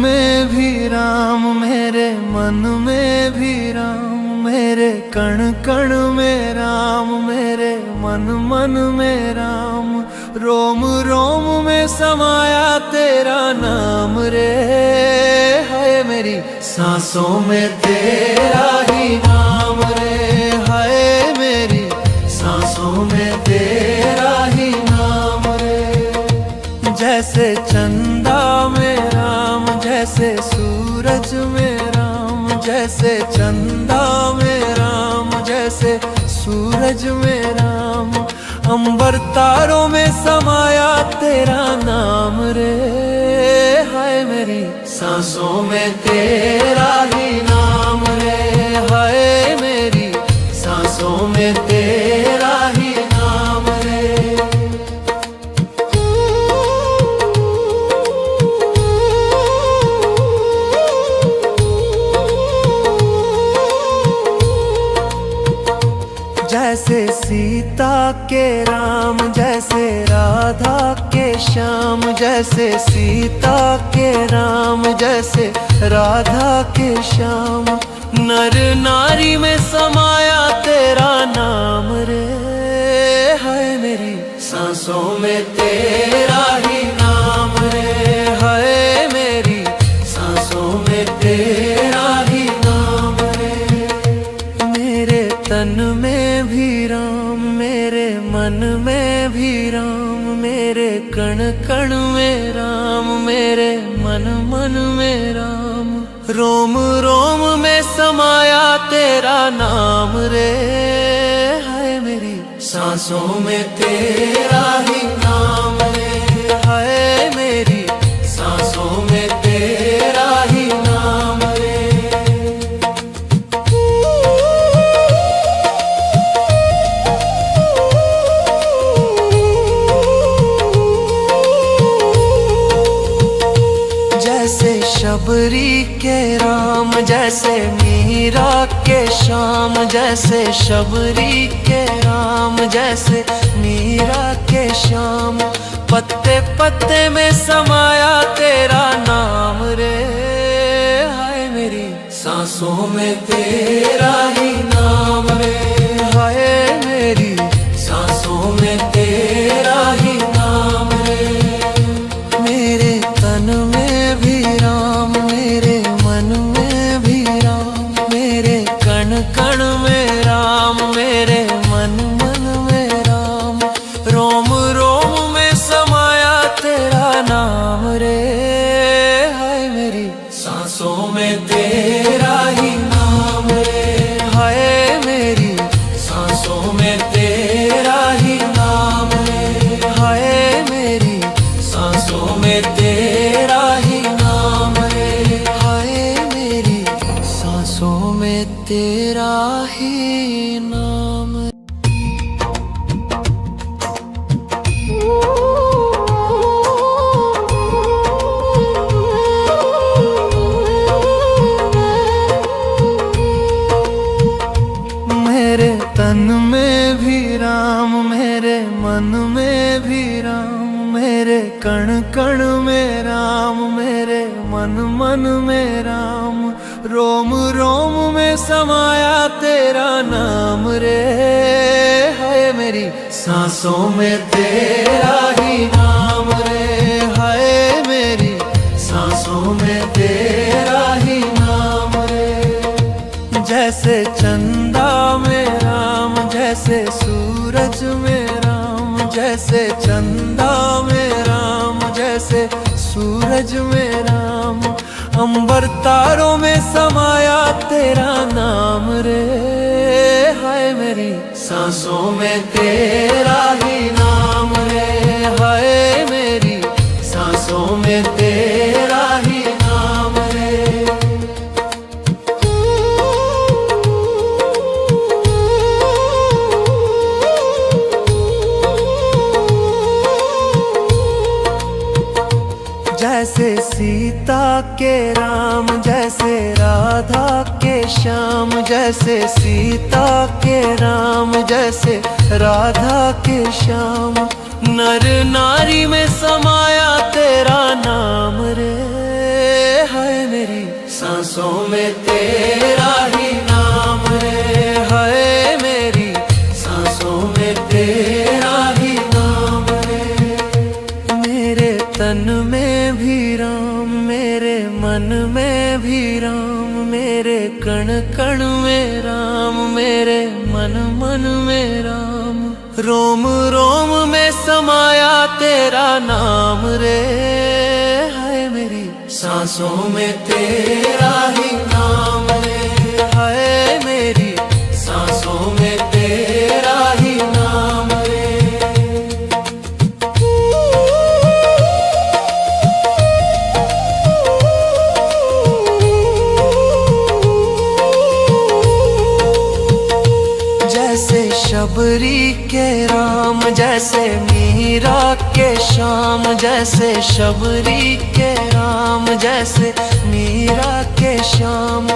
में भी राम, मेरे मन में भी राम, मेरे कण कण में राम, मेरे मन मन में राम, रोम रोम में समाया तेरा नाम रे। हाय मेरी सांसों में तेरा ही नाम रे, हाय मेरी सांसों में तेरा ही नाम रे। जैसे चंदा में राम, जैसे सूरज में राम, जैसे चंदा में राम, जैसे सूरज में राम, अंबर तारों में समाया तेरा नाम रे। हाय मेरी सांसों में तेरा ही नाम रे, हाय मेरी सांसों में तेरा ही नाम रे। जैसे सीता के राम, जैसे राधा के श्याम, जैसे सीता के राम, जैसे राधा के श्याम, नर नारी में समाया तेरा नाम रे। हाय मेरी सांसों में तेरा ही नाम रे, हाय मेरी सांसों में तेरा ही नाम रे। मेरे तन में भी राम, मेरे मन में भी राम, मेरे कण कण में राम, मेरे मन मन में राम, रोम रोम में समाया तेरा नाम रे। हाय मेरी सांसों में तेरा ही नाम रे, हाय मेरी सांसों में तेरा ही नाम रे। जैसे शबरी के राम, जैसे मीरा के श्याम, जैसे शबरी के राम, जैसे मीरा के श्याम, पत्ते पत्ते में समाया तेरा नाम रे। हाय मेरी सांसों में तेरा ही नाम रे, हाय मेरी सांसों में तेरा ही नाम रे। मेरे तन में भी राम, मेरे मन में भी राम, मेरे कण कण में राम, मेरे मन मन में राम, रोम रोम में समाया तेरा नाम रे। हाय मेरी सांसों में तेरा ही नाम रे, हाय मेरी सांसों में तेरा ही नाम रे, हाय मेरी सांसों में तेरा ही नाम रे, हाय मेरी सांसों में तेरा ही नाम। मेरे तन में भी राम, मेरे मन में भी राम, मेरे कण कण में राम, मेरे मन मन में राम, रोम रोम में समाया तेरा नाम रे। हाय मेरी सांसों में तेरा ही नाम रे, हाय मेरी सांसों में तेरा ही नाम रे। जैसे चंदा में राम, जैसे सूरज में राम, जैसे चंदा में राम, जैसे सूरज में राम, अंबर तारों में समाया तेरा नाम रे। हाय मेरी सांसों में तेरा ही नाम रे, हाय मेरी सांसों में तेरा ही नाम रे। जैसे सीता के राम, जैसे राधा के श्याम, जैसे सीता के राम, जैसे राधा के श्याम, नर नारी में समाया तेरा नाम रे। सांसों में तेरा ही नाम रे, हाय मेरी सांसों में तेरा ही नाम रे। मेरे तन में भी राम, मेरे मन में भी राम, मेरे कण कण में राम, मेरे मन मन में राम। रोम रोम में समाया तेरा नाम रे, हाय मेरी सांसों में तेरा ही नाम रे, हाय मेरी सांसों में तेरा ही नाम रे। जैसे शबरी के राम, जैसे मीरा के श्याम, जैसे शबरी के राम, जैसे मीरा के श्याम।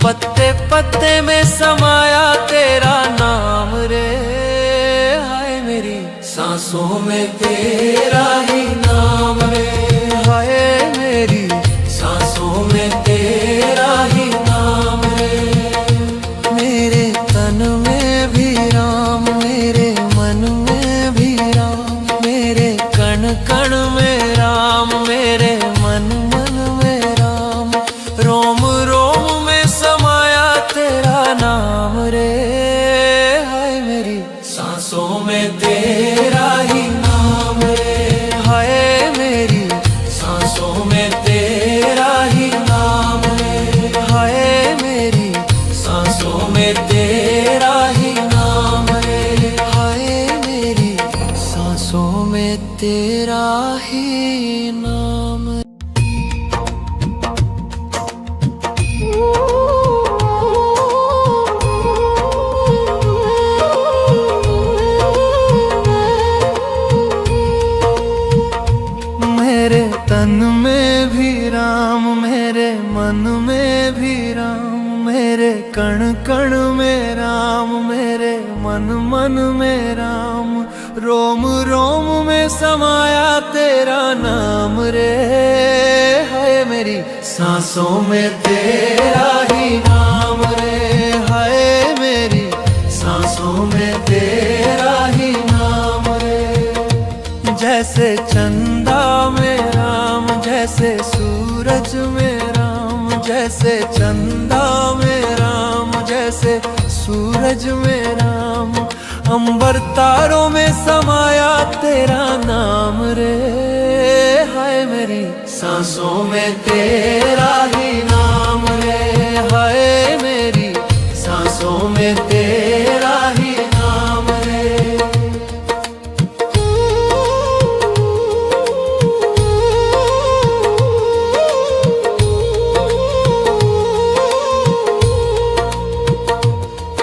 पत्ते पत्ते में समाया तेरा नाम रे, हाय मेरी सांसों में तेरा ही नाम रे, हाय मेरी सांसों में तेरा ही नाम रे। मेरे तन में भी राम, मेरे मन में भी राम, मेरे कण कण में राम, मेरे मन मन में राम। रोम रोम में समाया तेरा नाम रे, हाय मेरी सांसों में तेरा ही नाम रे, हाय मेरी सांसों में तेरा ही नाम रे, हाय मेरी सांसों में तेरा ही नाम रे, हाय मेरी सांसों में तेरा ही नाम। मेरे तन में भी राम, मेरे मन में भी राम, मेरे कण कण में राम, मेरे मन मन में राम। रोम रोम में समाया तेरा नाम रे, हाय मेरी सांसों में तेरा ही नाम रे, हाय मेरी सांसों में तेरा ही नाम रे। जैसे चंदा में राम, जैसे सूरज में राम, जैसे चंदा में राम, जैसे सूरज में राम। अंबर तारों में समाया तेरा नाम रे, हाय मेरी सांसों में तेरा ही नाम रे, हाय मेरी सांसों में तेरा ही नाम रे।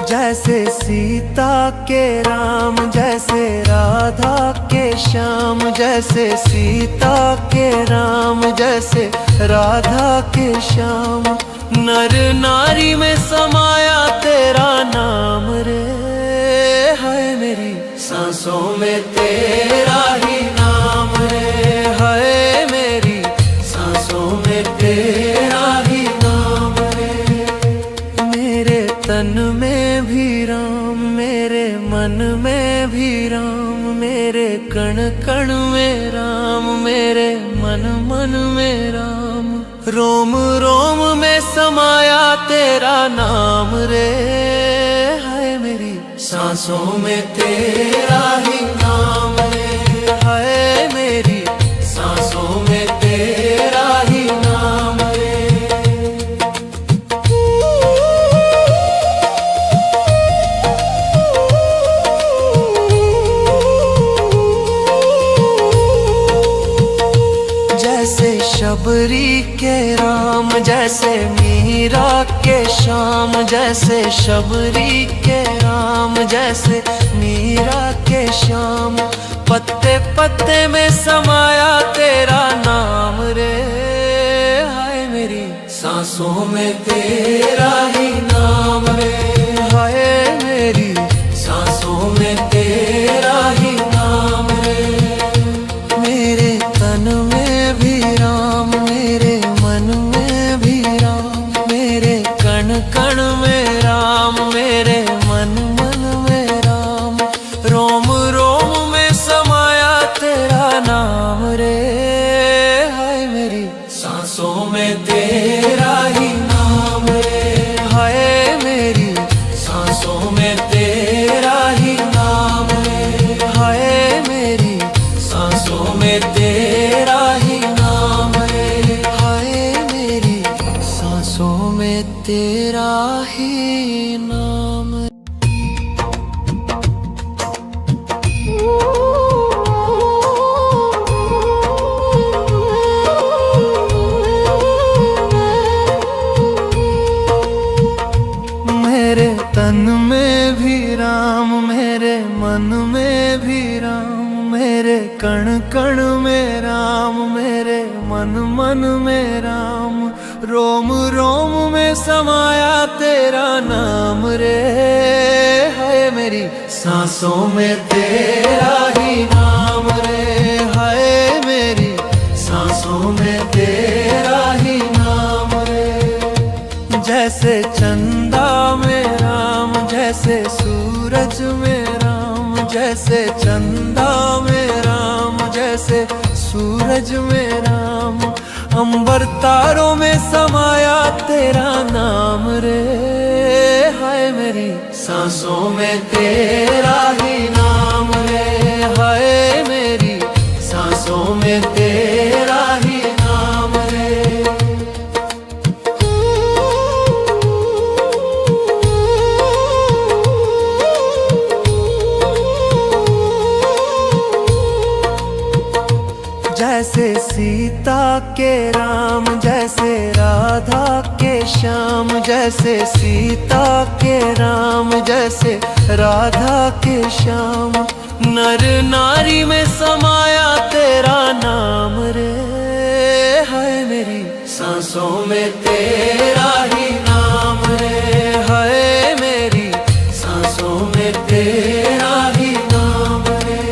जैसे सीता के राम, जैसे राधा के श्याम, जैसे सीता के राम, जैसे राधा के श्याम। नर नारी में समाया तेरा नाम रे, हाय मेरी सांसों में तेरा ही नाम रे, हाय मेरी सांसों में तेरा ही नाम रे। मेरे तन में भी राम, मेरे मन में भी राम, मेरे कण कण में राम, मेरे मन मन में राम। रोम रोम में समाया तेरा नाम रे, हाय मेरी सांसों में तेरा ही नाम रे, हाय मेरी सांसों में तेरा ही नाम रे। जैसे शबरी के राम, जैसे मीरा के श्याम, जैसे शबरी के राम, जैसे मीरा के श्याम। पत्ते पत्ते में समाया तेरा नाम रे, हाय मेरी सांसों में तेरा ही नाम रे, हाय मेरी सांसों में तेरा ही नाम रे। मेरे तन में भी राम, मेरे मन में भी राम, में तेरा ही नाम रे, हाय मेरी सांसों में तेरा ही नाम रे, हाय मेरी सांसों में तेरा ही नाम रे, हाय मेरी सांसों में तेरा ही नाम। मेरे तन में भी राम, मेरे मन में भी राम, मेरे कण कण में राम, मेरे मन मन में राम, रोम रोम में समाया तेरा नाम रे, हाय मेरी सांसों में तेरा ही नाम रे, हाय मेरी सांसों में तेरा ही नाम रे। जैसे चंदा में राम, जैसे सूरज में राम, जैसे चंदा में राम, जैसे सूरज में राम, अंबर तारों में समाया तेरा नाम रे, हाय मेरी सांसों में तेरा ही नाम रे, हाय मेरी सांसों में तेरा ही नाम रे। जैसे सीता के राम, जैसे राधा के श्याम, जैसे सीता के राम, जैसे राधा के श्याम, नर नारी में समाया तेरा नाम रे, हाय मेरी सांसों में तेरा ही नाम रे, हाय मेरी सांसों में तेरा ही नाम रे।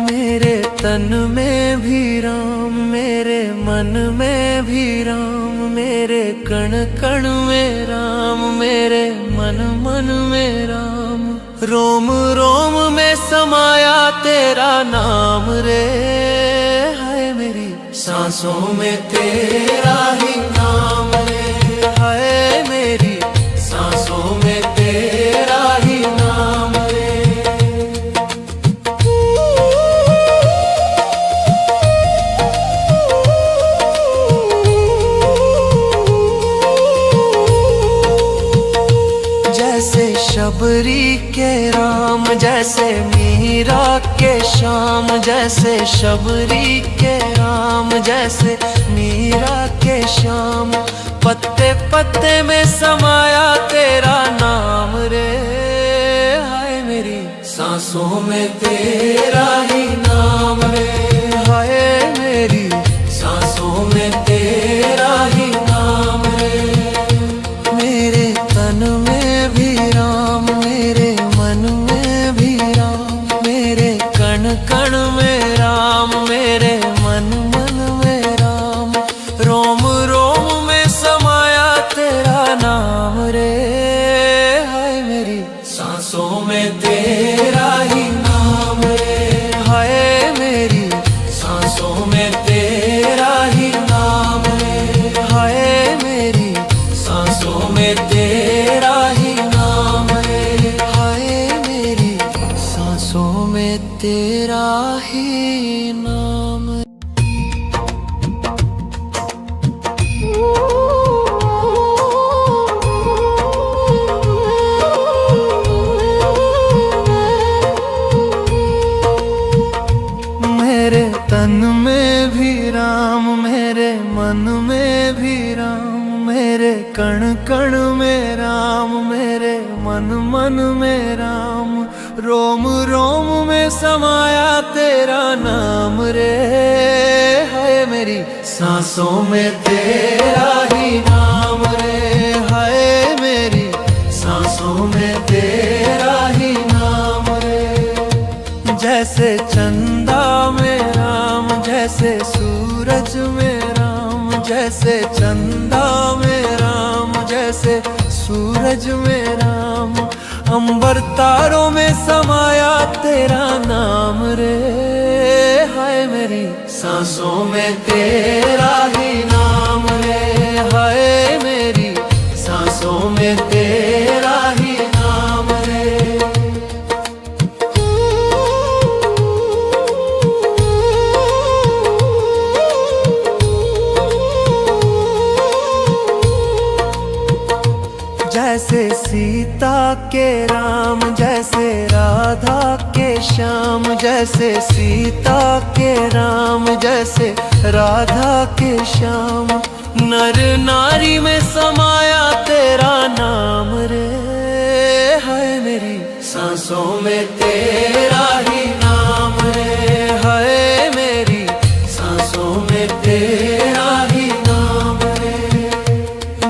मेरे तन में भी राम, मेरे मन में भी राम, मेरे कण कण में राम, मेरे मन मन में राम, रोम रोम में समाया तेरा नाम रे, हाय मेरी सांसों में तेरा ही नाम रे, हाय मेरी सांसों में तेरा ही नाम रे। जैसे शबरी के राम, जैसे मीरा के श्याम, जैसे शबरी के राम, जैसे मीरा के श्याम, पत्ते पत्ते में समाया तेरा नाम रे, हाय मेरी सांसों में तेरा ही नाम रे, हाय मेरी सांसों में तेरा ही नाम रे। मेरे तन में भी राम, मेरे मन में भी राम, मेरे कण कण में राम, मेरे मन मन में राम, रोम रोम में समाया तेरा नाम रे, हाय मेरी सांसों में तेरा ही नाम रे, हाय मेरी सांसों में तेरा ही नाम रे, हाय मेरी सांसों में तेरा ही नाम रे, हाय मेरी सांसों में तेरा ही नाम। मेरे तन में भी राम, मेरे मन में भी राम, मेरे कण कण में राम, मेरे मन मन में राम, रोम रोम में समाया तेरा नाम रे, हाय मेरी सांसों में तेरा ही नाम रे, हाय मेरी सांसों में तेरा ही नाम रे। जैसे चंदा में राम, जैसे सूरज में राम, जैसे चंदा में राम, जैसे सूरज में राम, अंबर तारों में समाया तेरा नाम रे, हाय मेरी सांसों में तेरा ही नाम रे, हाय मेरी सांसों में तेरा ही नाम रे। जैसे सीता के राम, जैसे राधा के श्याम, जैसे सीता के राम, जैसे राधा के श्याम, नर नारी में समाया तेरा नाम रे, हाय मेरी सांसों में तेरा ही नाम रे, हाय मेरी सांसों में तेरा ही नाम रे।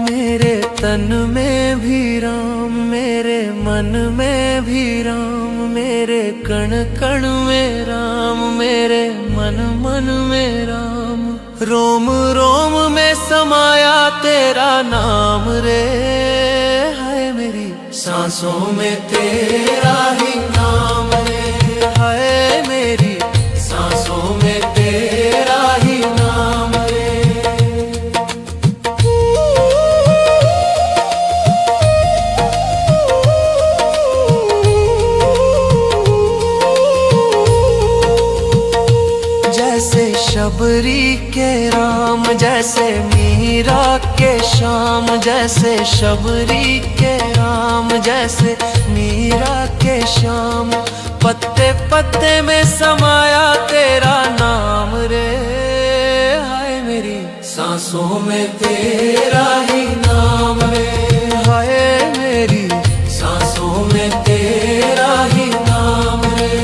मेरे तन में भी राम, मेरे मन में भी राम, मेरे कण कण में राम, मेरे मन मन में राम, रोम रोम में समाया तेरा नाम रे, हाय मेरी सांसों में तेरा ही नाम रे, हाय मेरी सांसों में तेरा ही नाम रे। जैसे शबरी के राम, जैसे मीरा के श्याम, जैसे शबरी के राम, जैसे मीरा के श्याम, पत्ते पत्ते में समाया तेरा नाम रे, हाय मेरी सांसों में तेरा ही नाम रे, हाय मेरी सांसों में तेरा ही नाम रे।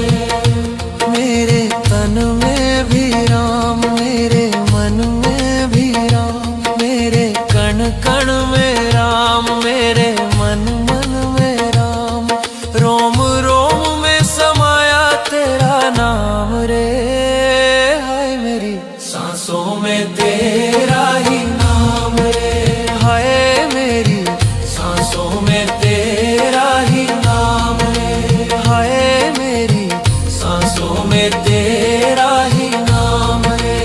मेरे तन में भी राम, मेरे मन में भी राम, मेरे कण कण में राम, मेरे मन मन में राम, रोम रोम में समाया तेरा नाम रे, हाय मेरी सांसों में तेरा ही नाम रे, हाय मेरी सांसों में तेरा ही नाम रे, हाय मेरी सांसों में तेरा ही नाम रे,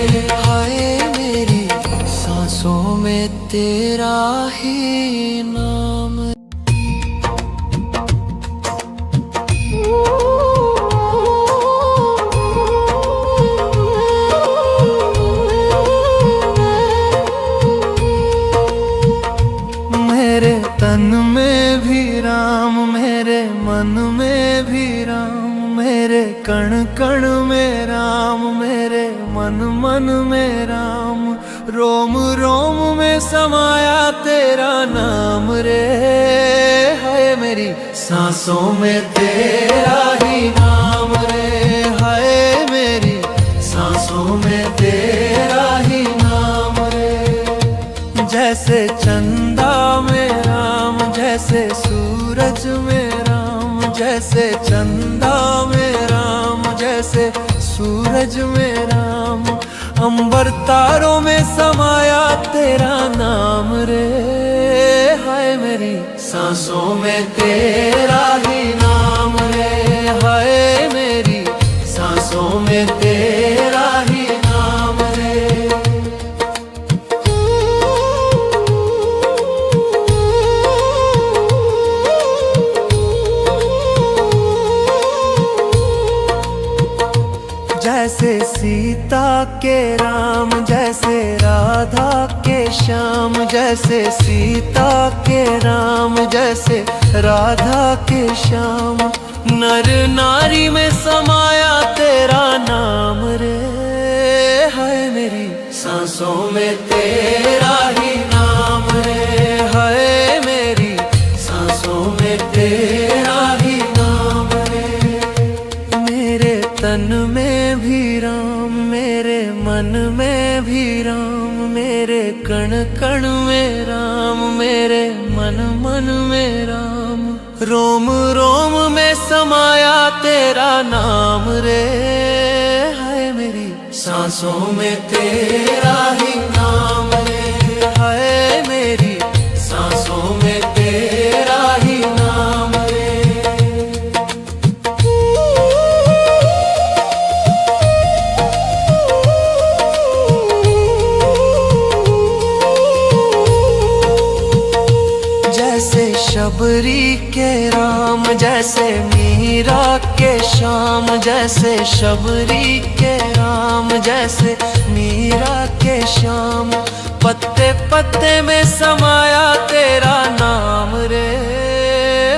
हाय मेरी सांसों में तेरा ही नाम। मेरे तन में भी राम, मेरे मन में भी राम, मेरे कण कण में राम, मेरे मन मन में राम, रोम रोम में समाया तेरा नाम रे, हाय मेरी सांसों में तेरा ही नाम रे, हाय मेरी सांसों में तेरा ही नाम रे। जैसे चंदा में राम, जैसे सूरज में राम, जैसे चंदा में राम, जैसे सूरज में राम, अंबर तारों में समाया तेरा नाम रे, हाय मेरी सांसों में तेरा ही नाम रे, हाय मेरी सांसों में तेरा ही नाम रे। जैसे सीता के राम, जैसे राधा के श्याम, जैसे सीता के राम, जैसे राधा के श्याम, नर नारी में समाया तेरा नाम रे, हाय मेरी सांसों में तेरा ही नाम रे, हाय मेरी सांसों में तेरा ही नाम रे। मेरे तन में भी राम, मेरे मन में भी राम, मेरे कण कण में राम, मेरे मन मन में राम, रोम रोम में समाया तेरा नाम रे, हाय मेरी सांसों में तेरा ही नाम रे, हाय मेरी सांसों में तेरा ही नाम रे। शबरी के राम, जैसे मीरा के श्याम, जैसे शबरी के राम, जैसे मीरा के श्याम। पत्ते पत्ते में समाया तेरा नाम रे,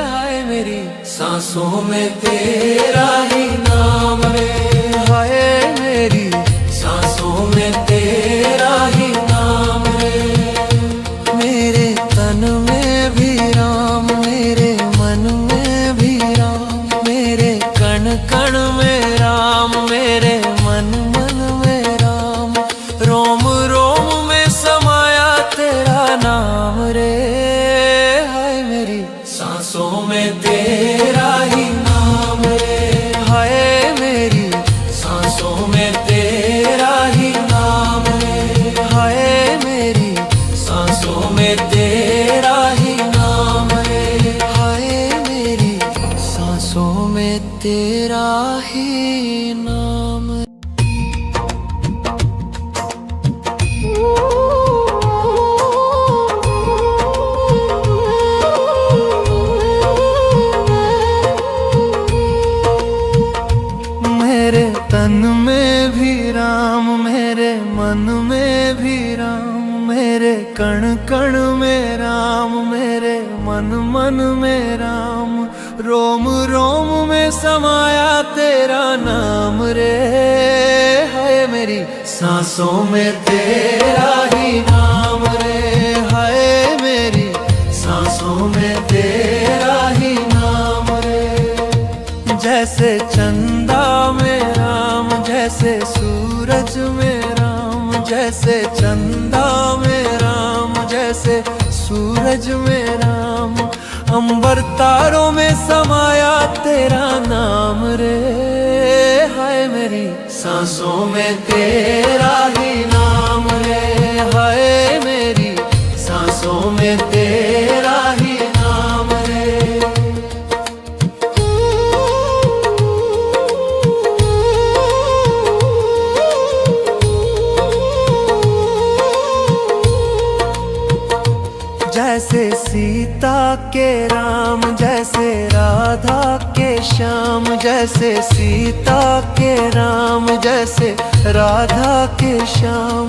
हाय मेरी सांसों में तेरा ही नाम रे, हाय मेरी सांसों में तेरा ही नाम रे। मेरे तन में भी राम, मेरे मन में भी राम, मेरे कण कण में राम, मेरे मन मन में राम। रोम रोम में समाया तेरा नाम रे, हाय मेरी सांसों में तेरा ही नाम रे, हाय मेरी सांसों में तेरा ही नाम रे, हाय मेरी सांसों में तेरा ही नाम रे, हाय मेरी सांसों में तेरा ही नाम। मेरे तन में भी राम, मेरे मन में भी राम, मेरे कण कण में राम, मेरे मन मन में राम। रोम रोम में समाया तेरा नाम रे, हाय मेरी सांसों में तेरा ही नाम रे, हाय मेरी सांसों में तेरा ही नाम रे। जैसे चंदा में राम, जैसे सूरज में राम, जैसे चंदा में राम, जैसे सूरज में राम। अंबर तारों में समाया तेरा नाम रे, हाय मेरी सांसों में तेरा ही नाम रे, हाय मेरी सांसों में तेरा ही नाम रे। जैसे सीता के राम, जैसे राधा के श्याम, जैसे सीता के राम, जैसे राधा के श्याम।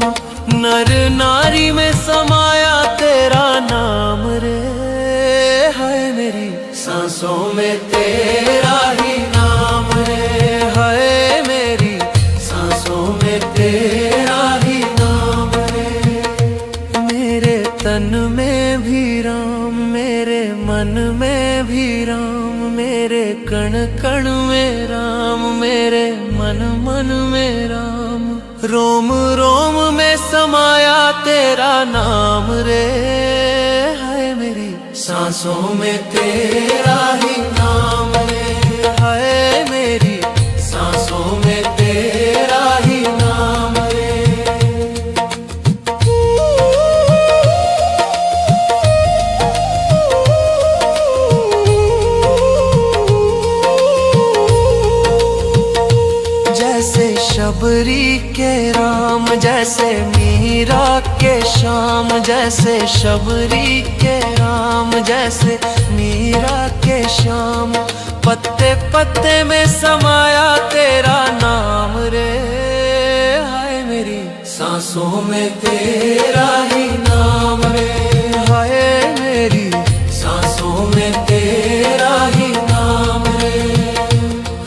नर नारी में समाया तेरा नाम रे, हाय मेरी सांसों में तेरा ही नाम रे, हाय मेरी सांसों में तेरा ही नाम रे। मेरे तन में भी राम, मेरे मन में भी राम, मेरे कण कण में राम, मेरे मन मन में राम। रोम रोम में समाया तेरा नाम रे, हाय मेरी सांसों में तेरा ही नाम रे, हाय मेरी सांसों में तेरा ही नाम रे। जैसे शबरी के राम, जैसे मीरा के श्याम, जैसे शबरी के राम, जैसे मीरा के श्याम। पत्ते पत्ते में समाया तेरा नाम रे, हाय मेरी सांसों में तेरा ही नाम रे, हाय मेरी सांसों में तेरा ही नाम रे।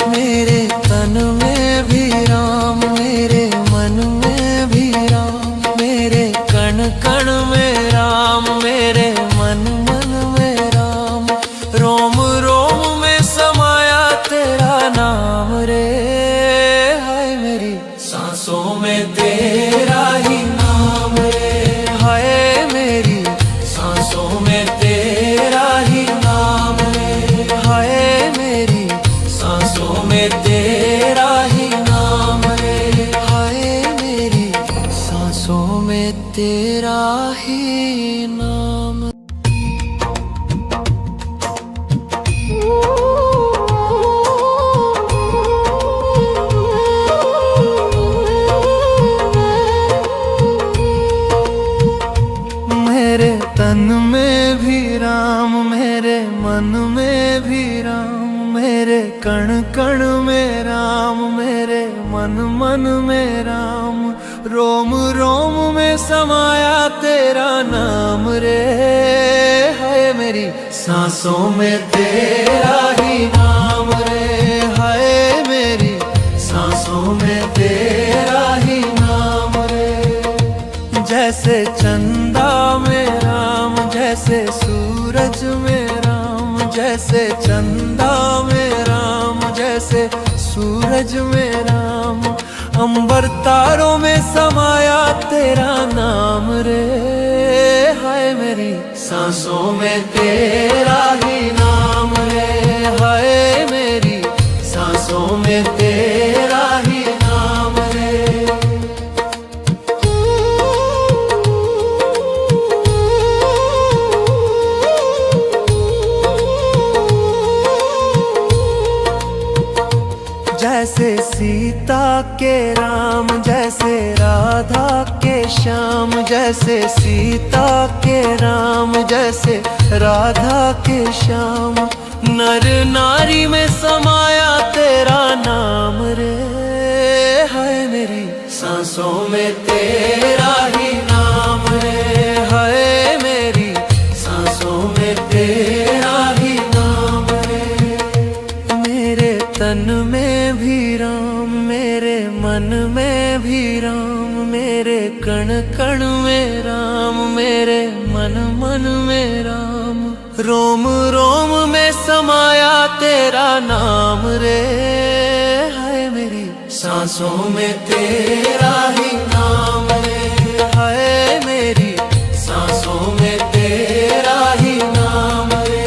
मेरे तन में भी राम, मेरे मन में भी राम, मेरे कण कण में राम, मेरे मन मन में राम। रोम रोम में समाया तेरा नाम रे, हाय मेरी सांसों में तेरा ही नाम रे, हाय मेरी सांसों में तेरा ही नाम रे, हाय मेरी सांसों में तेरा ही नाम रे, हाय मेरी सांसों में तेरा ही नाम। मेरे तन में भी राम, मेरे मन में भी राम, मेरे कण कण में राम, मेरे मन मन में राम, रोम रोम में समाया तेरा नाम रे। है मेरी सांसों में तेरा ही नाम रे, है मेरी सांसों में तेरा ही नाम रे। जैसे चंदा में राम, जैसे सूरज में राम, जैसे चंदा में राम, जैसे सूरज में राम, अंबर तारों में समाया तेरा नाम रे। हाय मेरी सांसों में तेरा ही नाम रे, हाय मेरी सांसों में तेरा ही नाम रे। जैसे सीता के राम, जैसे राधा के श्याम, जैसे सीता के राम, जैसे राधा के श्याम, नर नारी में समाया तेरा नाम रे। है मेरी सांसों में तेरा ही नाम रे, है मेरी सांसों में तेरा ही नाम रे। मेरे तन में भी राम, मेरे मन में भी राम, मेरे कण कण में राम, मेरे मन मन में राम, रोम रोम में समाया तेरा नाम रे। है मेरी सांसों में तेरा ही नाम रे, है मेरी सांसों में तेरा ही नाम रे।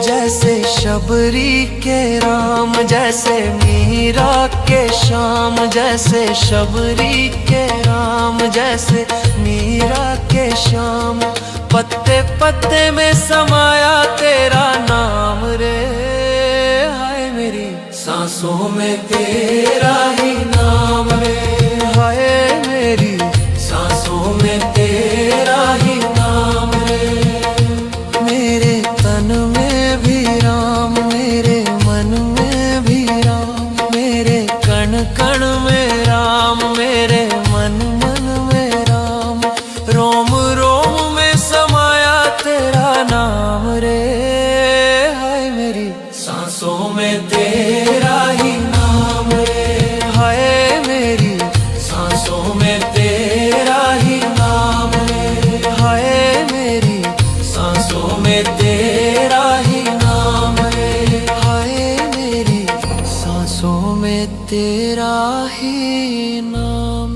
जैसे शबरी के राम, जैसे मीरा के श्याम, जैसे शबरी के राम, जैसे मीरा के श्याम, पत्ते पत्ते में समाया तेरा नाम रे। हाय मेरी सांसों में तेरा ही नाम रे, हाय मेरी सांसों में तेरा ही नाम रे। मेरे तन में भी राम, मेरे मन में भी राम, मेरे कण कण में राम, मेरे मन मन में राम, रोम रोम में समाया तेरा नाम रे। हाय मेरी सांसों में तेरा ही नाम रे, हाय मेरी सांसों में तेरा ही नाम रे, हाय मेरी सांसों में तेरा ही नाम रे, हाय मेरी सांसों में तेरा ही नाम।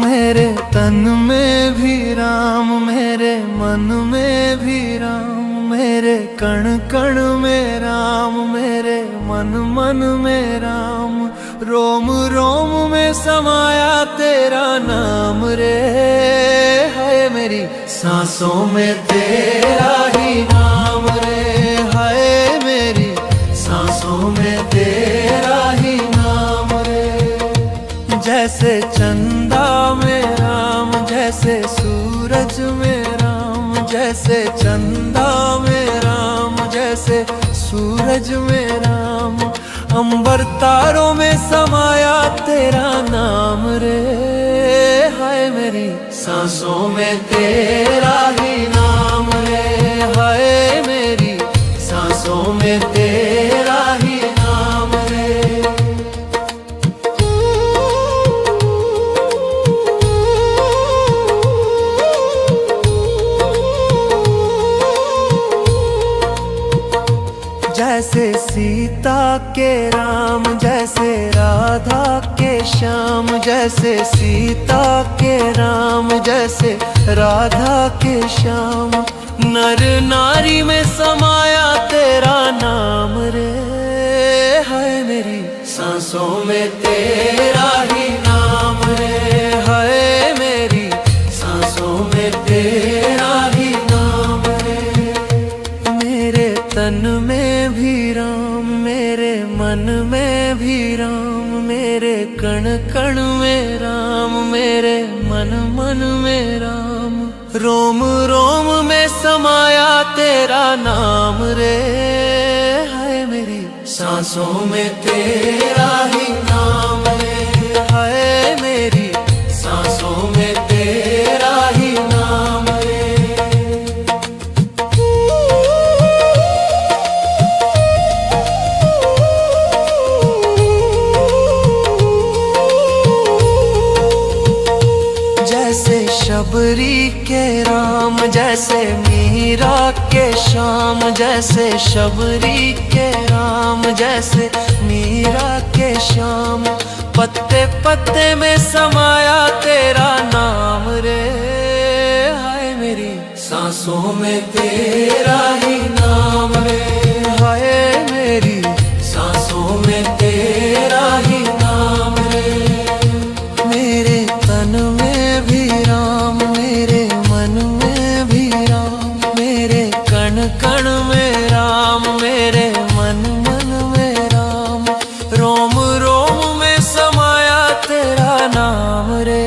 मेरे तन में भी राम, मेरे मन में भी राम, मेरे कण कण में राम, मेरे मन मन में राम, रोम रोम में समाया तेरा नाम रे। है मेरी सांसों में तेरा ही नाम रे, है मेरी सांसों में तेरा ही नाम रे। जैसे चंदा में राम, जैसे सूरज में राम, जैसे चंदा में राम, जैसे सूरज में राम, अंबर तारों में समाया तेरा नाम रे। हाय मेरी सांसों में तेरा ही नाम रे, हाय मेरी सांसों में तेरा ही नाम रे। जैसे सीता के राम, जैसे राधा के श्याम, जैसे सीता के राम, जैसे राधा के श्याम, नर नारी में समाया तेरा नाम रे। है मेरी सांसों में तेरा मेरे मन में भी राम, मेरे कण कण में राम, मेरे मन मन में राम। रोम रोम में समाया तेरा नाम रे, हाय मेरी सांसों में तेरा ही नाम रे, हाय मेरी सांसों में तेरा ही नाम रे। जैसे शबरी के राम, जैसे मीरा के श्याम, जैसे शबरी के राम, जैसे मीरा के श्याम। पत्ते पत्ते में समाया तेरा नाम रे, हाय मेरी सांसों में तेरा ही नाम रे, हाय मेरी सांसों में तेरा ही नाम रे। मेरे तन में भी राम, मेरे मन में भी राम, मेरे कण कण में राम, मेरे मन मन में राम। रोम रोम में समाया तेरा नाम रे,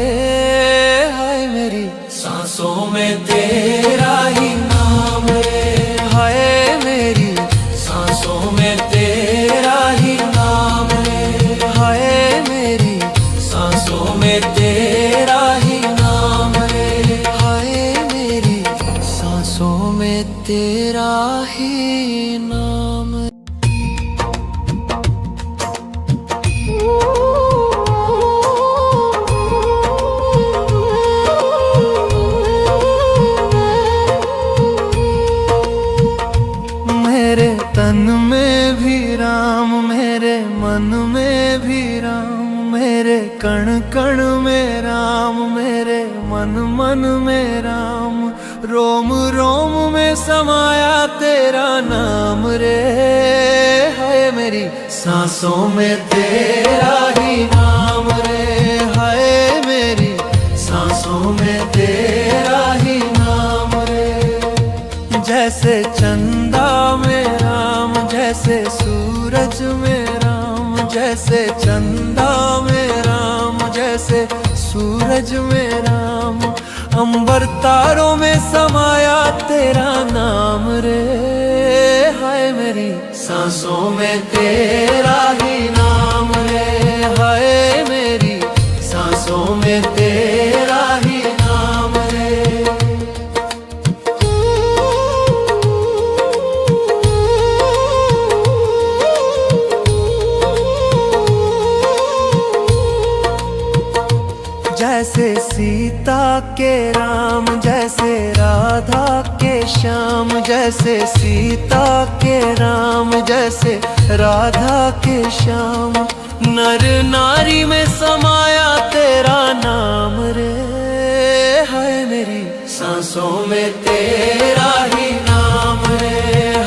हाय मेरी सांसों में तेरा ही नाम रे, हाय मेरी सांसों में तेरा ही नाम रे, हाय मेरी सांसों में तेरा ही नाम रे, हाय मेरी सांसों में तेरा ही नाम। मेरे तन में भी राम, मेरे मन में भी राम, मेरे कण कण में राम, मेरे मन मन में राम। रोम रोम में समाया तेरा नाम रे, हाय मेरी सांसों में तेरा ही नाम रे, हाय मेरी सांसों में तेरा ही नाम रे। जैसे चंदा में राम, जैसे सूरज में राम, जैसे चंदा में राम, जैसे सूरज में राम। अंबर तारों में समाया तेरा नाम रे, हाय मेरी सांसों में तेरा ही नाम रे, हाय मेरी सांसों में तेरा ही नाम रे। जैसे सीता के राम, जैसे राधा के श्याम, जैसे सीता के राम, जैसे राधा के श्याम। नर नारी में समाया तेरा नाम रे, हाय मेरी सांसों में तेरा ही नाम रे,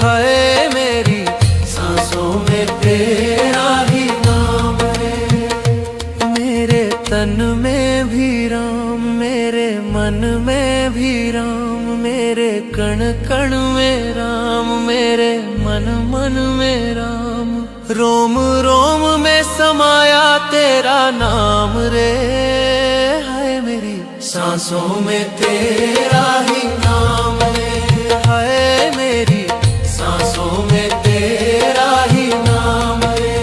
हाय मेरी सांसों में तेरा ही नाम रे। मेरे तन में भी राम, मेरे मन में भी राम, मेरे कण कण में राम, मेरे मन मन में राम। रोम रोम में समाया तेरा नाम रे, हाय मेरी सांसों में तेरा ही नाम रे, हाय मेरी सांसों में तेरा ही नाम रे।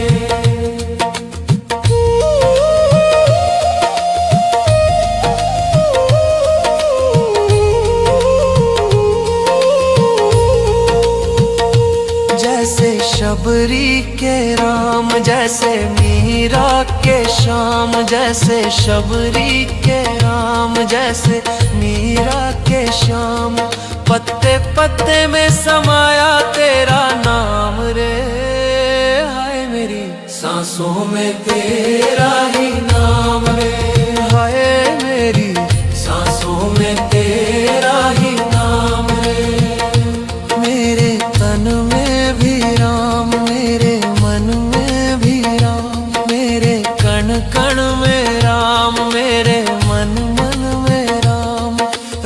जैसे शबरी के राम, जैसे मीरा के श्याम, जैसे शबरी के राम, जैसे मीरा के श्याम। पत्ते पत्ते में समाया तेरा नाम रे, हाय मेरी सांसों में तेरा ही नाम रे, हाय मेरी सांसों में तेरा ही नाम रे। मेरे तन में भी राम, मेरे मन में भी राम, मेरे कण कण में राम, मेरे मन मन में राम।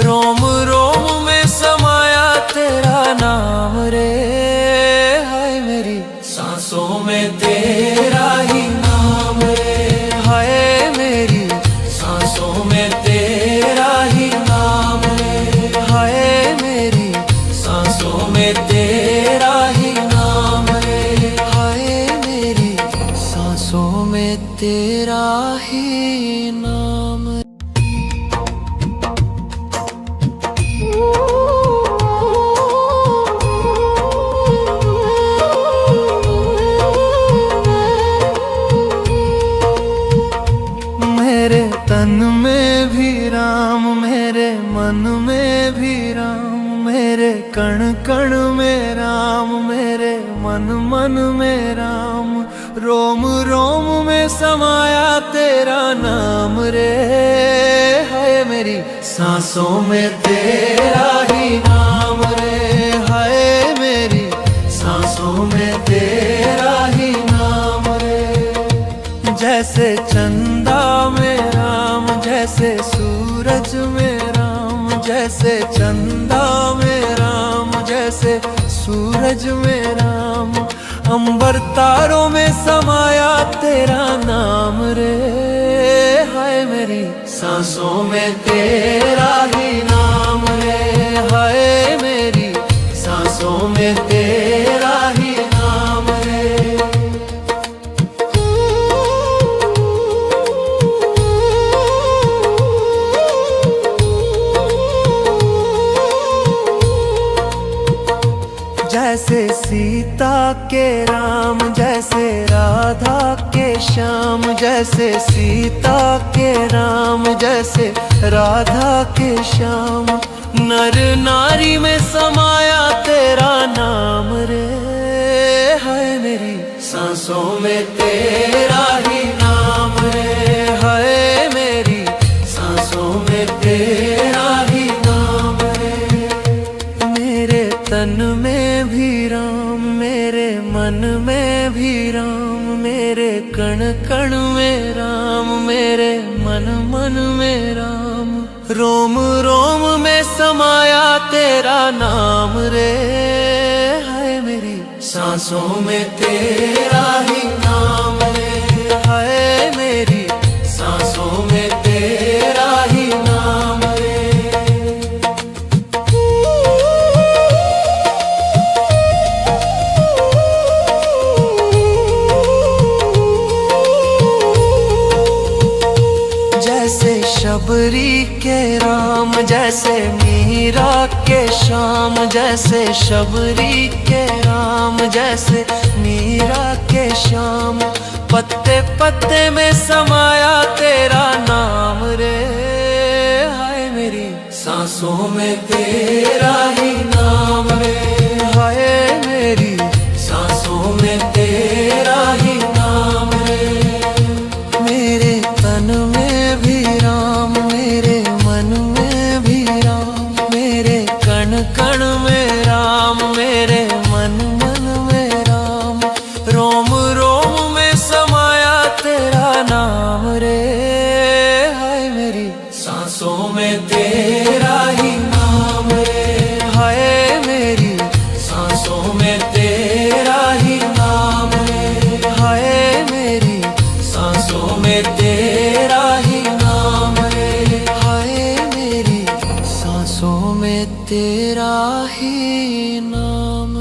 रोम रोम में समाया तेरा नाम रे, हाय मेरी सांसों में में तेरा ही नाम रे, हाय मेरी सांसों में तेरा ही नाम रे, हाय मेरी सांसों में तेरा ही नाम रे, हाय मेरी सांसों में तेरा ही नाम। मेरे तन में भी राम, मेरे मन में भी राम, मेरे कण कण में राम, मेरे मन मन में राम, रोम रोम में समाया तेरा नाम रे, हाय मेरी सांसों में तेरा ही नाम रे, हाय मेरी सांसों में तेरा ही नाम रे। जैसे चंदा में राम, जैसे सूरज में राम, जैसे चंदा में राम, जैसे सूरज में राम, अंबर तारों में समाया तेरा नाम रे, हाय मेरी सांसों में तेरा ही नाम रे, हाय मेरी सांसों में तेरा ही नाम रे। जैसे सीता के राम, जैसे राधा के श्याम, जैसे सीता के राम, जैसे राधा के श्याम, नर नारी में समाया तेरा नाम रे, हाय मेरी सांसों में तेरा ही नाम रे, हाय मेरी सांसों में तेरा ही नाम रे। मेरे तन में भी राम, मेरे मन में भी राम, मेरे कण कण में राम, मेरे मन मन में राम, रोम रोम में समाया तेरा नाम रे, हाय मेरी सांसों में तेरा ही नाम रे, हाय मेरी सांसों में तेरा ही नाम रे। जैसे शबरी के राम, जैसे मीरा के श्याम, जैसे शबरी के राम, जैसे मीरा के श्याम, पत्ते पत्ते में समाया तेरा नाम रे, हाय मेरी सांसों में तेरा ही नाम रे, हाय मेरी सांसों में तेरा ही नाम रे। मेरे तन में भी राम, मेरे मन में भी राम, मेरे कण कण में राम, मेरे मन मन में राम, रोम रोम में समाया तेरा नाम रे, हाय मेरी सांसों में तेरा ही नाम रे, हाय मेरी सांसों में तेरा ही नाम रे, हाय मेरी सांसों में तेरा ही नाम रे, हाय मेरी सांसों में तेरा ही नाम।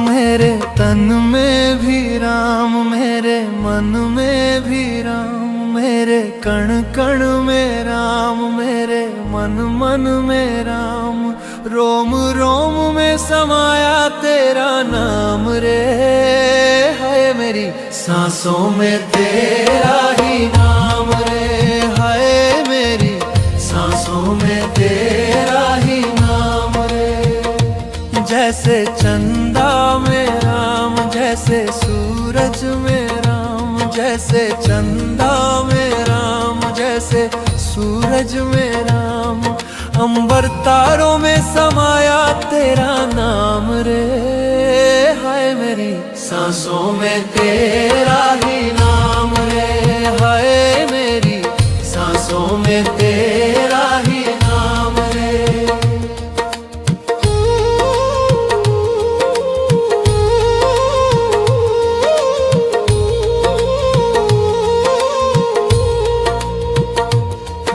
मेरे तन में भी राम, मेरे मन में भी राम, मेरे कण कण में राम, मेरे मन मन में राम, रोम रोम में समाया तेरा नाम रे, हाय मेरी सांसों में तेरा ही नाम रे, हाय मेरी सांसों में तेरा ही नाम रे। जैसे चंदा में राम, जैसे सूरज में राम, जैसे चंदा में राम, जैसे सूरज में राम, अंबर तारों में समाया तेरा नाम रे, हाय मेरी सांसों में तेरा ही नाम रे, हाय मेरी सांसों में तेरा ही नाम रे।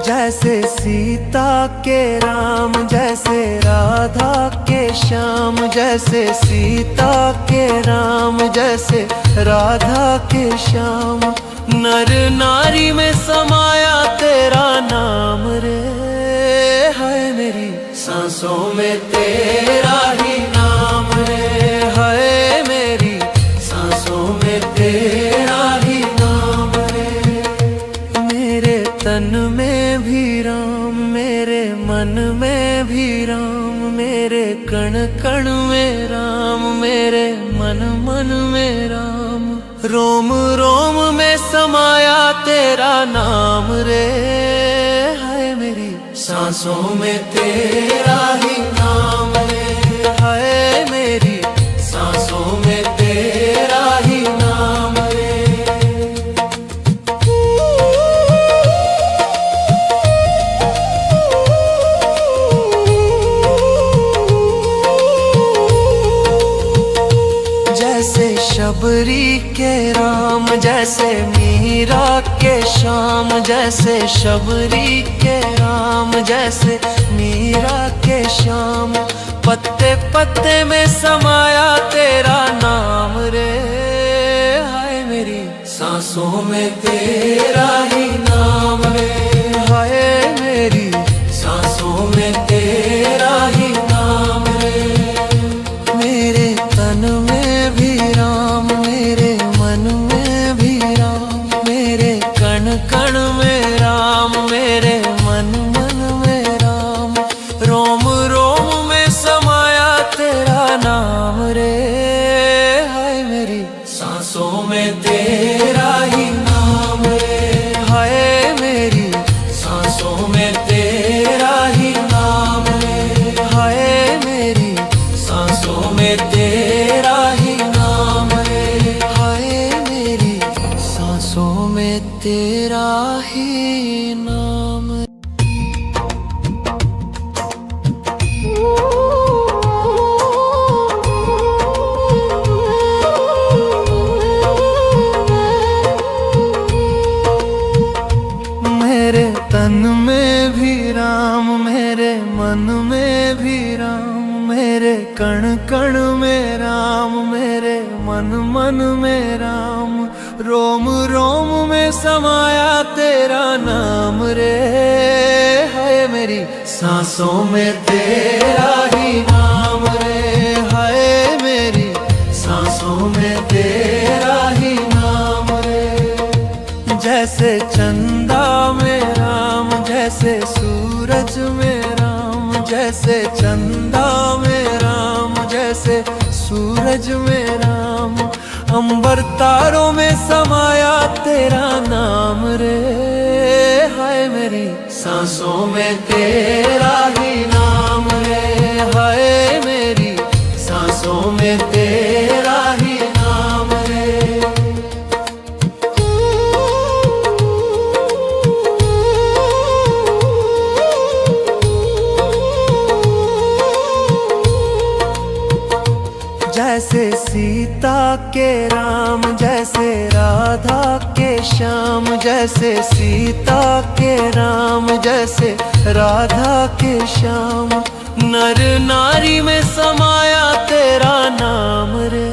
जैसे सीता के राम, जैसे राधा के श्याम, जैसे सीता के राम, जैसे राधा के श्याम, नर नारी में समाया तेरा नाम रे, हाय मेरी सांसों में तेरा ही नाम रे, हाय मेरी सांसों में तेरा ही नाम रे। मेरे तन में भी राम, मेरे मन में भी राम, मेरे कण कण में राम, मेरे मन मन में राम, रोम रोम में समाया तेरा नाम रे, हाय मेरी सांसों में तेरा ही नाम रे, हाय मेरी सांसों में तेरा ही नाम रे। जैसे शबरी के राम, जैसे मीरा के श्याम, जैसे शबरी के राम, जैसे मीरा के श्याम, पत्ते पत्ते में समाया तेरा नाम रे, हाय मेरी सांसों में तेरा ही नाम रे, हाय मेरी सांसों में तेरा ही नाम रे। मेरे तन में भी राम, मेरे मन में भी राम, मेरे कण कण में राम, मेरे मन मन में राम, रोम रोम में समाया तेरा नाम रे, हाय मेरी सांसों में तेरा ही नाम रे, हाय मेरी सांसों में तेरा ही नाम रे, हाय मेरी सांसों में तेरा ही नाम रे, हाय मेरी सांसों में तेरा ही नाम। मेरे तन में भी राम, मेरे मन में भी राम, मेरे कण कण में राम, मेरे मन मन में राम, रोम रोम में समाया तेरा नाम रे, हाय मेरी सांसों में तेरा ही नाम रे, हाय मेरी सांसों में तेरा ही नाम रे। जैसे चंदा में राम, जैसे सूरज में राम, जैसे चंदा में राम, जैसे सूरज में राम, अंबर तारों में समाया तेरा नाम रे, हाय मेरी सांसों में तेरा ही नाम रे, हाय मेरी सांसों में तेरा ही नाम रे। जैसे सीता के राम, जैसे राधा के श्याम, जैसे सीता के राम, जैसे राधा के श्याम, नर नारी में समाया तेरा नाम रे,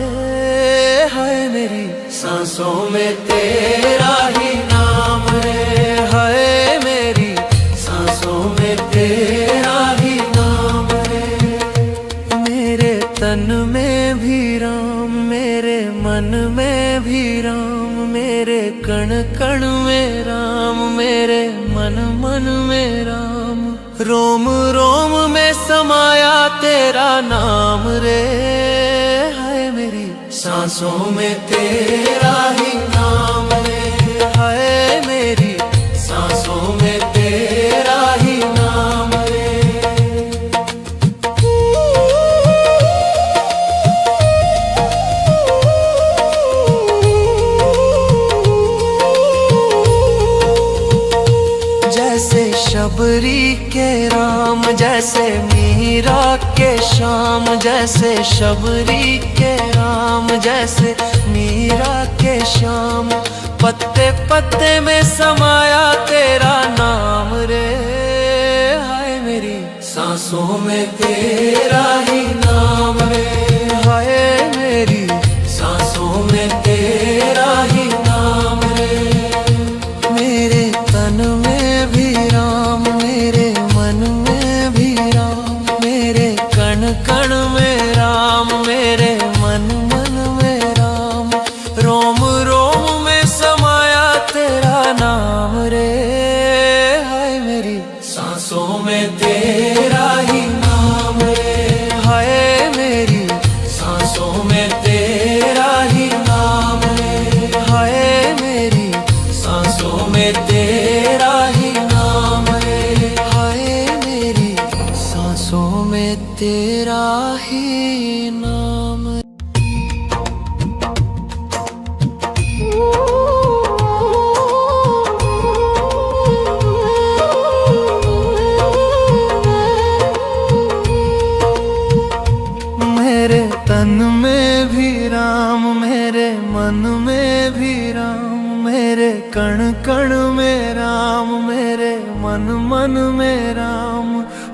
हाय मेरी सांसों में तेरा ही नाम रे, हाय मेरी सांसों में तेरा ही नाम रे। मेरे तन में भी राम, मेरे मन में भी राम, मेरे कण कण में राम, मेरे मन मन में राम, रोम रोम में समाया तेरा नाम रे, हाय मेरी सांसों में तेरा ही नाम रे, हाय मेरी सांसों में तेरा ही नाम रे। शबरी के राम, जैसे मीरा के श्याम, जैसे शबरी के राम, जैसे मीरा के श्याम। पत्ते पत्ते में समाया तेरा नाम रे, हाय मेरी सांसों में तेरा ही नाम रे, हाय मेरी सांसों में तेरा ही नाम रे। मेरे तन में भी राम, मेरे मन में भी राम, मेरे कण कण में राम, मेरे मन मन में राम। रोम रोम में समाया तेरा नाम रे, हाय मेरी सांसों में तेरा ही नाम रे, हाय मेरी सांसों में तेरा ही नाम रे, हाय मेरी सांसों में तेरा ही नाम रे, हाय मेरी सांसों में तेरा ही नाम। मेरे तन में भी राम, मेरे मन में भी राम, मेरे कण कण में राम, मेरे मन मन में राम।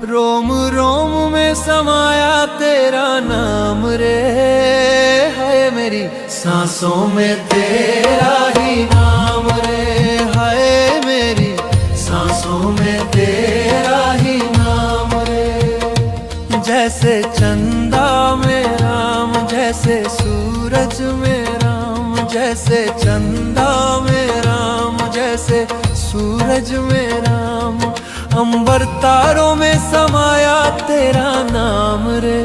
रोम रोम में समाया तेरा नाम रे, हाय मेरी सांसों में तेरा ही नाम रे, हाय मेरी सांसों में तेरा ही नाम रे। जैसे चंदा में राम, जैसे सूरज में राम, जैसे चंदा में राम, जैसे सूरज में राम। अंबर तारों में समाया तेरा नाम रे,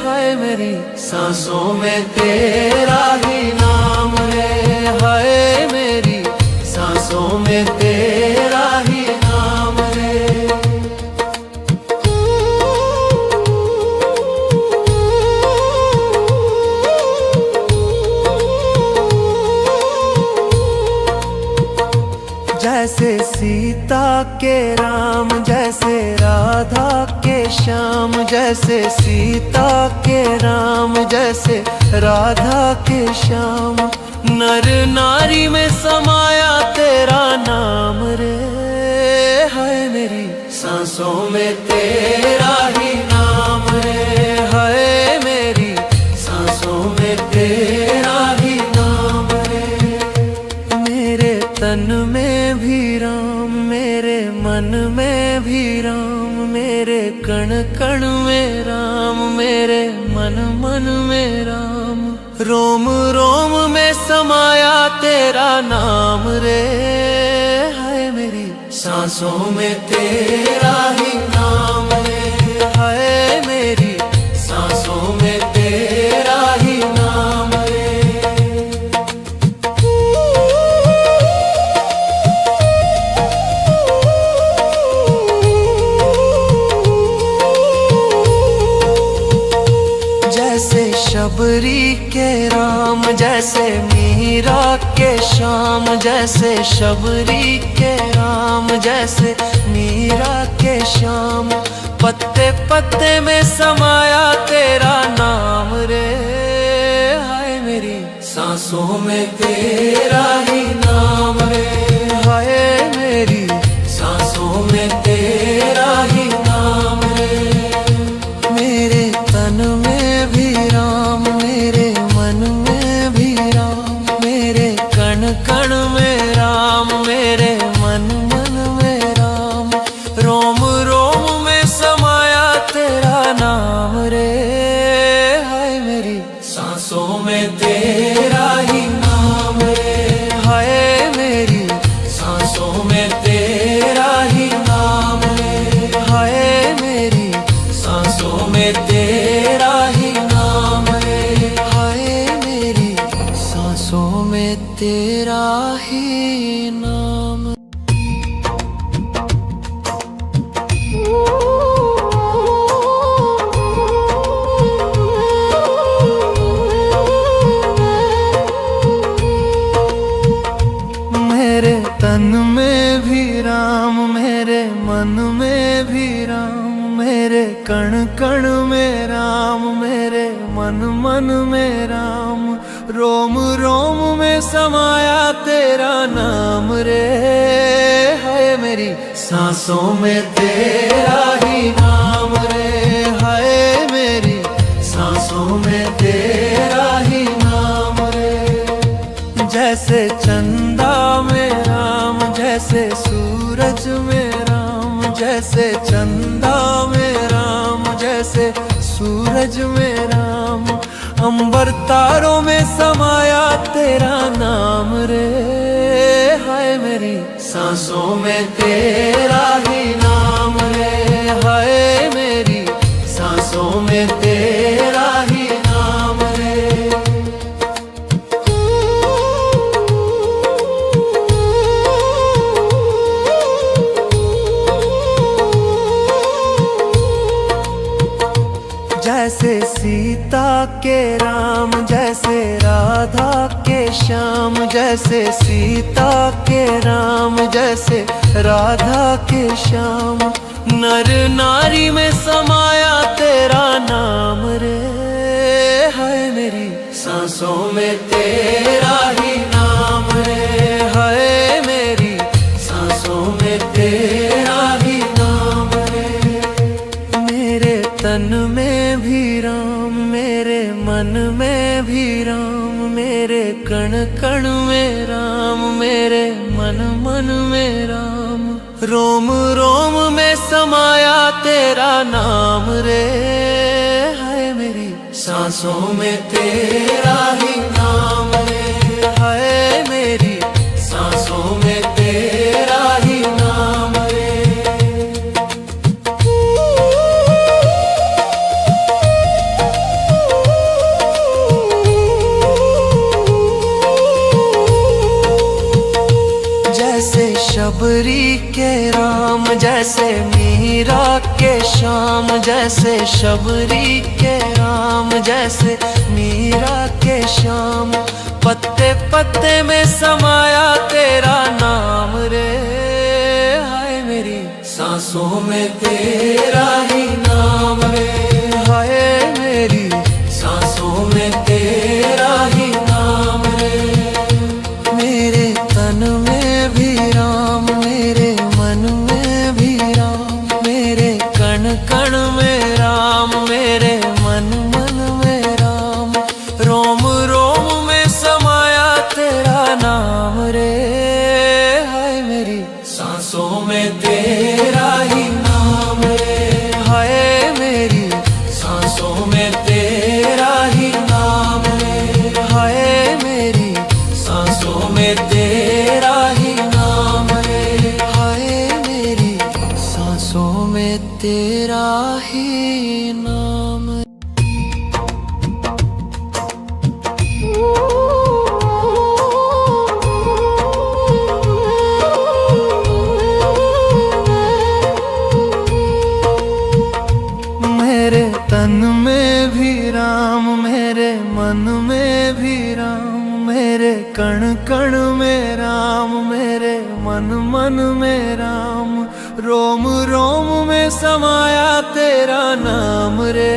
हाय मेरी सांसों में तेरा ही नाम रे, हाय मेरी सांसों में तेरा ही नाम रे। जैसे सीता के राम, जैसे राधा के श्याम, जैसे सीता के राम, जैसे राधा के श्याम। नर नारी में समाया तेरा नाम रे, हाय मेरी सांसों में तेरा ही नाम रे, हाय मेरी सांसों में तेरा ही नाम रे। मेरे तन में भी राम, मेरे मन में भी राम, मेरे कण कण में राम, मेरे मन मन में राम। रोम रोम में समाया तेरा नाम रे, हाय मेरी सांसों में तेरा ही नाम रे, हाय मेरी सांसों में तेरा ही नाम रे। जैसे शबरी के राम, जैसे मीरा के श्याम, जैसे शबरी के राम, जैसे मीरा के श्याम। पत्ते पत्ते में समाया तेरा नाम रे, हाय मेरी सांसों में तेरा ही नाम रे, हाय मेरी सांसों में तेरा ही नाम रे। मेरे तन में भी राम, मेरे मन में भी राम, मेरे कण कण में राम, मेरे मन मन में राम। रोम रोम में समाया तेरा नाम रे, हाय मेरी सांसों में तेरा ही नाम रे, हाय मेरी सांसों में तेरा ही नाम रे, हाय मेरी सांसों में तेरा ही नाम रे, हाय मेरी सांसों में तेरा ही नाम। मेरे तन में भी राम, मेरे मन में भी राम, मेरे कण कण में राम, मेरे मन मन में राम, रोम रोम में समाया तेरा नाम रे। है मेरी सांसों में तेरा ही नाम रे, है मेरी सांसों में तेरा ही नाम रे। जैसे चंदा में राम, जैसे सूरज में राम, जैसे चंदा में राम, जैसे सूरज में राम, अंबर तारों में समाया तेरा नाम रे। हाय मेरी सांसों में तेरा ही नाम रे, हाय मेरी सांसों में तेरा ही नाम रे। जैसे सीता के राम, जैसे राधा के श्याम, जैसे सीता के राम, जैसे राधा के श्याम, नर नारी में समाया तेरा नाम रे। है मेरी सांसों में तेरा ही नाम रे, है मेरी सांसों में तेरा ही नाम रे। मेरे तन में भी राम, मेरे मन में भी राम, मेरे कण कण में राम, मेरे मन मन में राम, रोम रोम में समाया तेरा नाम रे। है मेरी सांसों में तेरा ही नाम रे, है मेरी सांसों में तेरा ही नाम रे। जैसे शबरी के राम, जैसे मीरा के श्याम, जैसे शबरी के राम, जैसे मीरा के श्याम, पत्ते पत्ते में समाया तेरा नाम रे। हाय मेरी सांसों में तेरा ही नाम रे, हाय मेरी सांसों में तेरा ही नाम रे। मेरे तन में भी राम, मेरे मन में भी राम, मेरे कण कण में राम, मेरे मन मन में राम, रोम रोम में समाया तेरा नाम रे। हाय मेरी सांसों में तेरा ही नाम रे, हाय मेरी सांसों में तेरा ही नाम रे, हाय मेरी सांसों में तेरा ही नाम रे, हाय मेरी सांसों में तेरा ही नाम। मेरे तन में भी राम, मेरे मन में भी राम, मेरे कण कण में राम, मेरे मन मन में राम, रोम रोम में समाया तेरा नाम रे।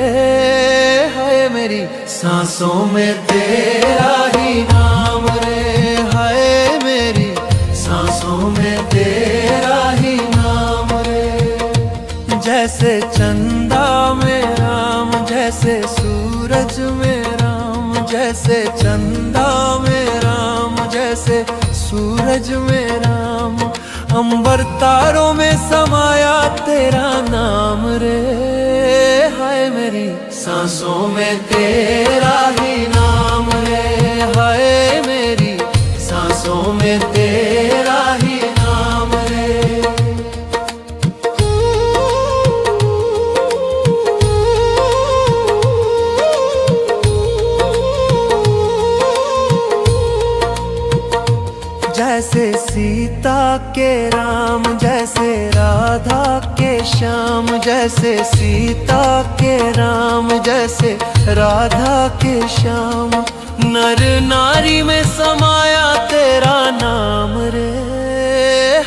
है मेरी सांसों में तेरा ही नाम रे, है मेरी सांसों में तेरा ही नाम रे। जैसे चंदा में राम, जैसे सूरज में राम, जैसे चंदा में राम, जैसे सूरज में राम, अंबर तारों में समाया तेरा नाम रे। हाय मेरी सांसों में तेरा ही नाम रे, हाय मेरी सांसों में तेरा ही नाम रे। जैसे सीता के राम, जैसे राधा के श्याम, जैसे सीता के राम, जैसे राधा के श्याम, नर नारी में समाया तेरा नाम रे।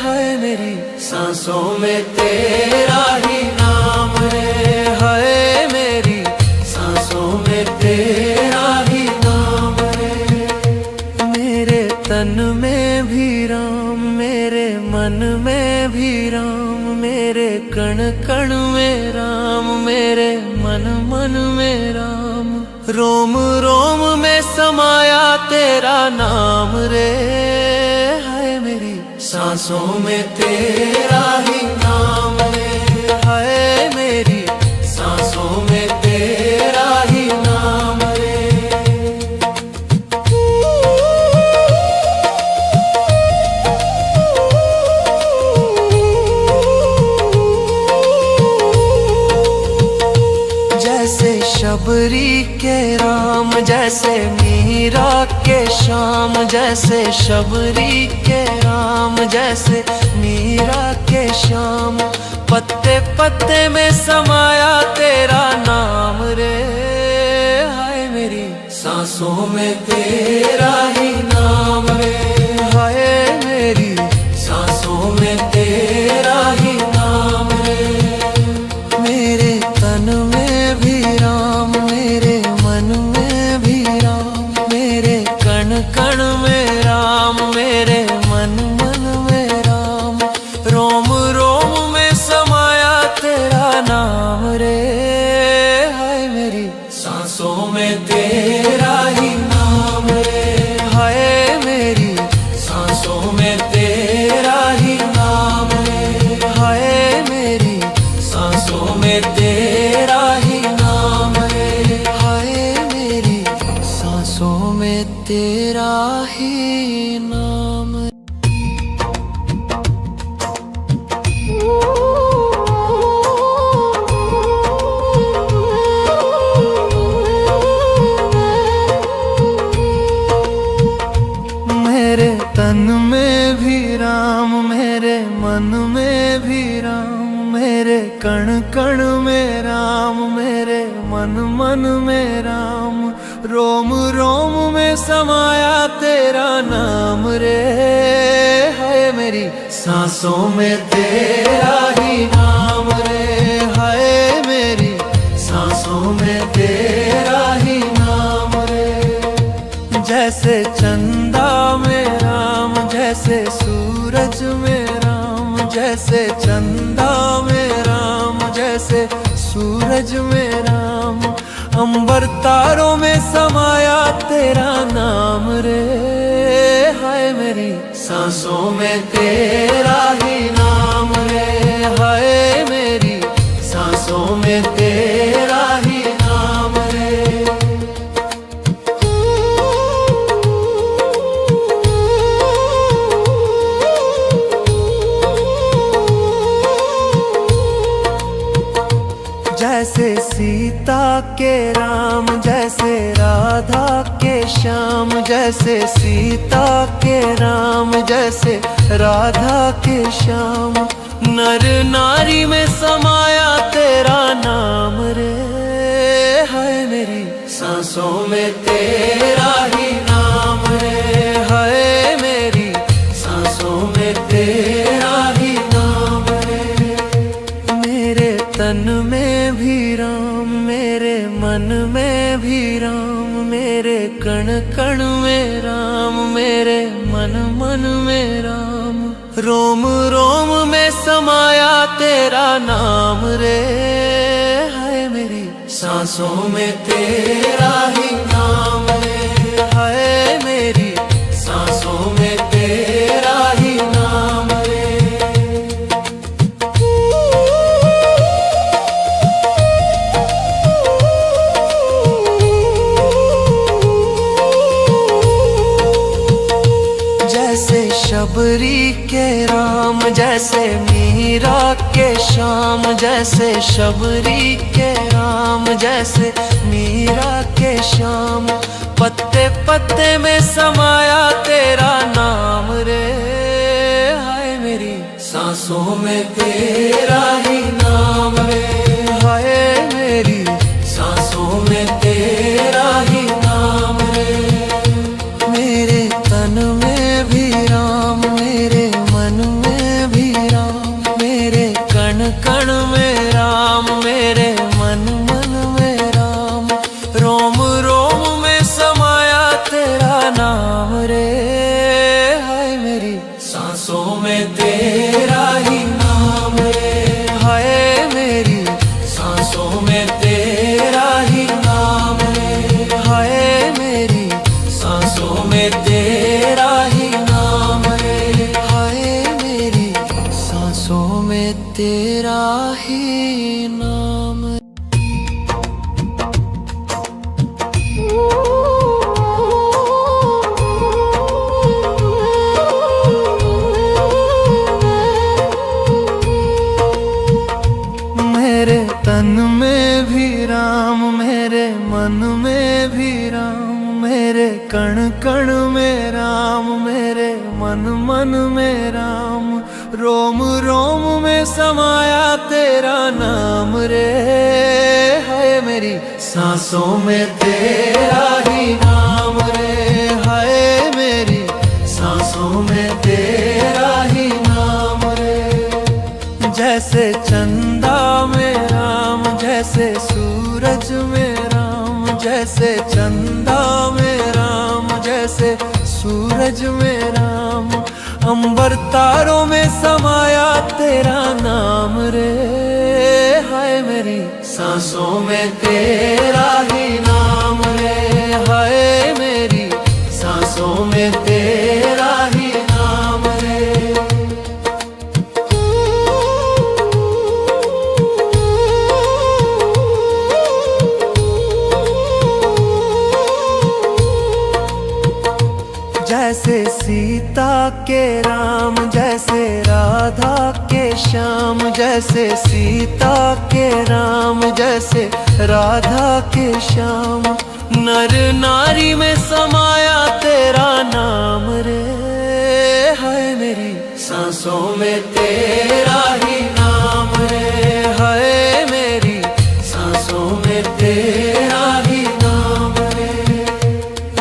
है मेरी सांसों में तेरा ही नाम रे, हाय मेरी सांसों में तेरा ही नाम रे। मेरे तन में भी राम, मेरे मन में भी राम, मेरे कण कण में राम, मेरे मन मन में राम। रोम रोम में समाया तेरा नाम रे, हाय मेरी सांसों में तेरा ही नाम रे, हाय मेरी सांसों में तेरा ही नाम रे। जैसे शबरी के राम, जैसे मीरा के श्याम, जैसे शबरी के राम, जैसे मीरा के श्याम। पत्ते पत्ते में समाया तेरा नाम रे, हाय मेरी सांसों में तेरा ही नाम रे, हाय मेरी सांसों में तेरा ही नाम रे। मेरे तन में भी राम, मेरे मन में भी राम, मेरे कण कण में राम, मेरे मन मन में राम। रोम रोम में समाया तेरा नाम रे, हाय मेरी सांसों में तेरा ही नाम रे, हाय मेरी सांसों में तेरा ही नाम रे, हाय मेरी सांसों में तेरा ही नाम रे, हाय मेरी सांसों में तेरा ही नाम। मेरे तन में भी राम, मेरे मन में भी राम, मेरे कण कण में राम, मेरे मन मन में राम। रोम रोम में समाया तेरा नाम रे, हाय मेरी सांसों में तेरा ही नाम रे, हाय मेरी सांसों में तेरा ही नाम रे। जैसे चंदा में राम, जैसे सूरज में राम, जैसे चंदा में राम, जैसे सूरज में राम। अंबर तारों में समाया तेरा नाम रे, हाय मेरी सांसों में तेरा ही नाम रे, हाय मेरी सांसों में तेरा ही नाम रे। जैसे सीता के राम, जैसे राधा के श्याम, जैसे सीता के राम, जैसे राधा के श्याम। नर नारी में समाया तेरा नाम रे, हाय मेरी सांसों में तेरा ही नाम रे, हाय मेरी सांसों में तेरा ही नाम रे। मेरे तन में भी राम, मेरे मन में भी राम, मेरे कण कण में राम, मेरे मन मन में राम। रोम रोम में समाया तेरा नाम रे, हाय मेरी सांसों में तेरा ही नाम रे, हाय मेरी सांसों में तेरा ही नाम रे। जैसे शबरी के राम, जैसे मीरा के श्याम, जैसे शबरी के राम, जैसे मीरा के श्याम। पत्ते पत्ते में समाया तेरा नाम रे, हाय मेरी सांसों में तेरा ही नाम रे, हाय मेरी सांसों में तेरा ही नाम रे। मेरे तन में भी राम, मेरे मन में भी राम, में तेरा ही नाम है, हाय मेरी सांसों में तेरा ही नाम है, हाय मेरी सांसों में तेरा ही नाम है, हाय मेरी सांसों में तेरा ही नाम है। मेरे तन में भी राम, मेरे मन में भी राम, मेरे कण कण में राम, मेरे मन मन में राम, रोम रोम में समाया तेरा नाम रे, हाय मेरी सांसों में तेरा ही नाम रे, हाय मेरी सांसों में तेरा ही नाम रे। जैसे चंदा में राम, जैसे सूरज में राम, जैसे चंदा में राम, जैसे सूरज में राम, अंबर तारों में समाया तेरा नाम रे, हाय मेरी सांसों में तेरा ही नाम रे, हाय मेरी सांसों में तेरा ही नाम रे। जैसे सीता के राम, जैसे राधा के श्याम, जैसे सीता के राम, जैसे राधा के श्याम, नर नारी में समाया तेरा नाम रे, हाय मेरी सांसों में तेरा ही नाम रे, हाय मेरी सांसों में तेरा ही नाम रे।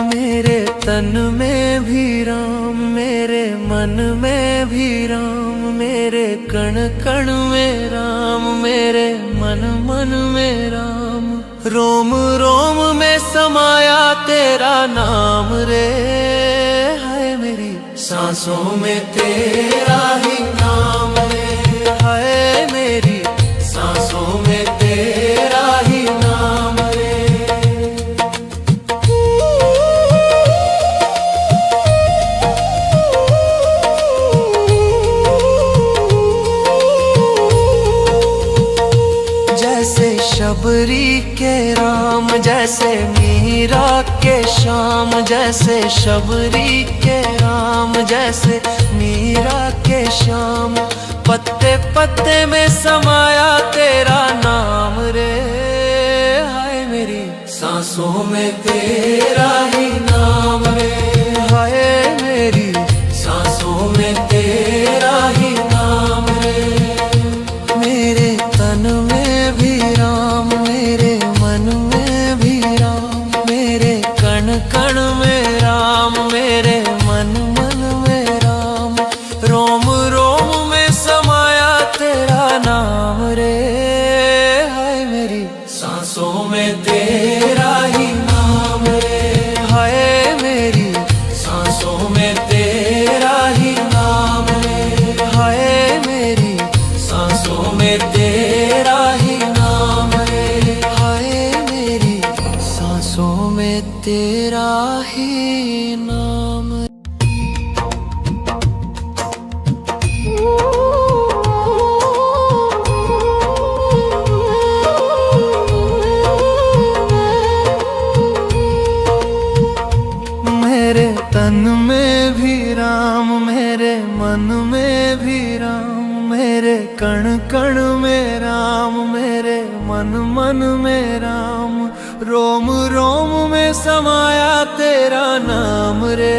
मेरे तन में भी राम, मेरे मन में भी राम, मेरे कण कण में राम, मेरे मन मन में राम, रोम रोम में समाया तेरा नाम रे, हाय मेरी सांसों में तेरा ही नाम रे, हाय मेरी सांसों में तेरा ही नाम रे। जैसे शबरी के राम, जैसे मीरा के श्याम, जैसे शबरी के राम, जैसे मीरा के श्याम, पत्ते पत्ते में समाया तेरा नाम रे, हाय मेरी सांसों में तेरा ही नाम रे, हाय मेरी सांसों में तेरा ही नाम रे। मेरे तन में भी राम, मेरे मन में भी राम, मेरे कण कण में राम, मेरे मन मन में राम, रोम रोम में समाया तेरा नाम रे, हाय मेरी सांसों में तेरा ही नाम रे, हाय मेरी सांसों में तेरा ही नाम रे, हाय मेरी सांसों में तेरा ही नाम रे, हाय मेरी सांसों में तेरा ही नाम। मेरे तन में भी राम, मेरे मन में भी राम, मेरे कण कण में राम, मेरे मन मन में राम, रोम रोम में समाया तेरा नाम रे,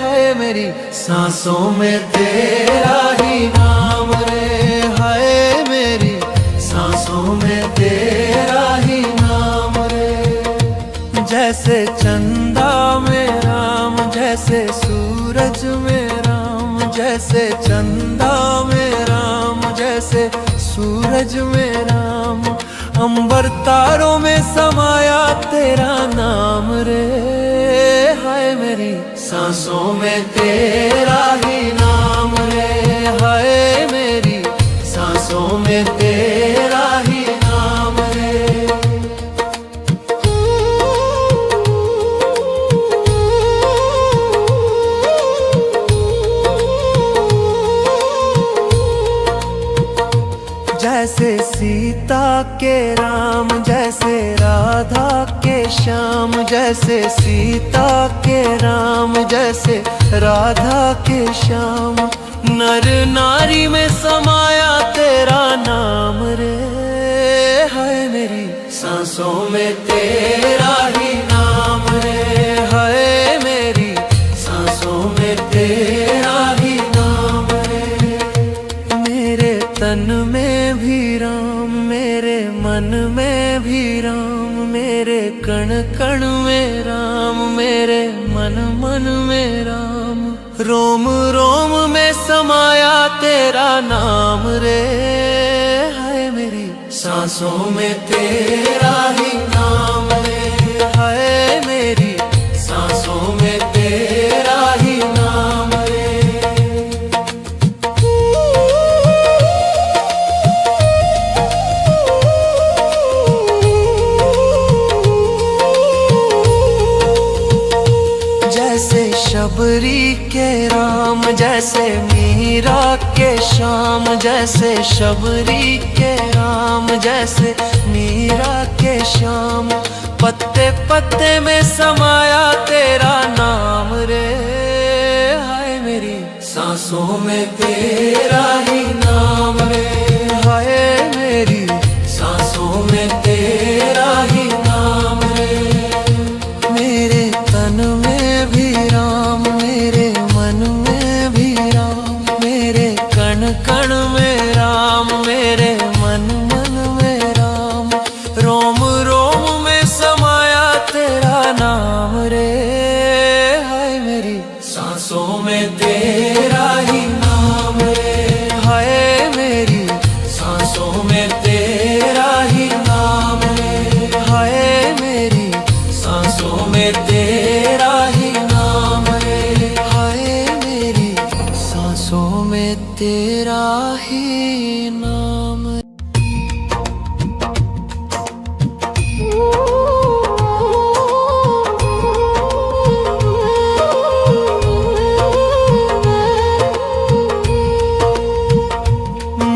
हाय मेरी सांसों में तेरा ही नाम रे, हाय मेरी सांसों में तेरा ही नाम रे। जैसे चंदा में राम, जैसे सूरज में राम, जैसे चंदा में राम, जैसे सूरज में राम, अंबर तारों में समाया तेरा नाम रे, हाय मेरी सांसों में तेरा ही नाम रे, हाय मेरी सांसों में तेरा ही नाम रे। जैसे सीता के राम, जैसे राधा के श्याम, जैसे सीता के राम, जैसे राधा के श्याम, नर नारी में समाया तेरा नाम रे, हाय मेरी सांसों में तेरा ही नाम रे, हाय मेरी सांसों में तेरा ही नाम रे। मेरे तन में भी राम, मेरे मन में भी राम, मेरे कण कण में राम, मेरे मन मन में राम, रोम रोम में समाया तेरा नाम रे, हाय मेरी सांसों में तेरा ही नाम रे, हाय मेरी सांसों में तेरा ही नाम रे। जैसे शबरी के राम, जैसे मीरा के श्याम, जैसे शबरी के राम, जैसे मीरा के श्याम, पत्ते पत्ते में समाया तेरा नाम रे, हाय मेरी सांसों में तेरा ही नाम रे, हाय मेरी सांसों में तेरा ही नाम रे। मेरे तन में भी राम, मेरे मन में भी राम, मेरे कण कण में राम, मेरे मन मन में राम, रोम रोम में समाया तेरा नाम रे, हाय मेरी सांसों में तेरा ही नाम रे, हाय मेरी सांसों में तेरा ही नाम रे, हाय मेरी सांसों में तेरा ही नाम रे, हाय मेरी सांसों में तेरा ही नाम रे।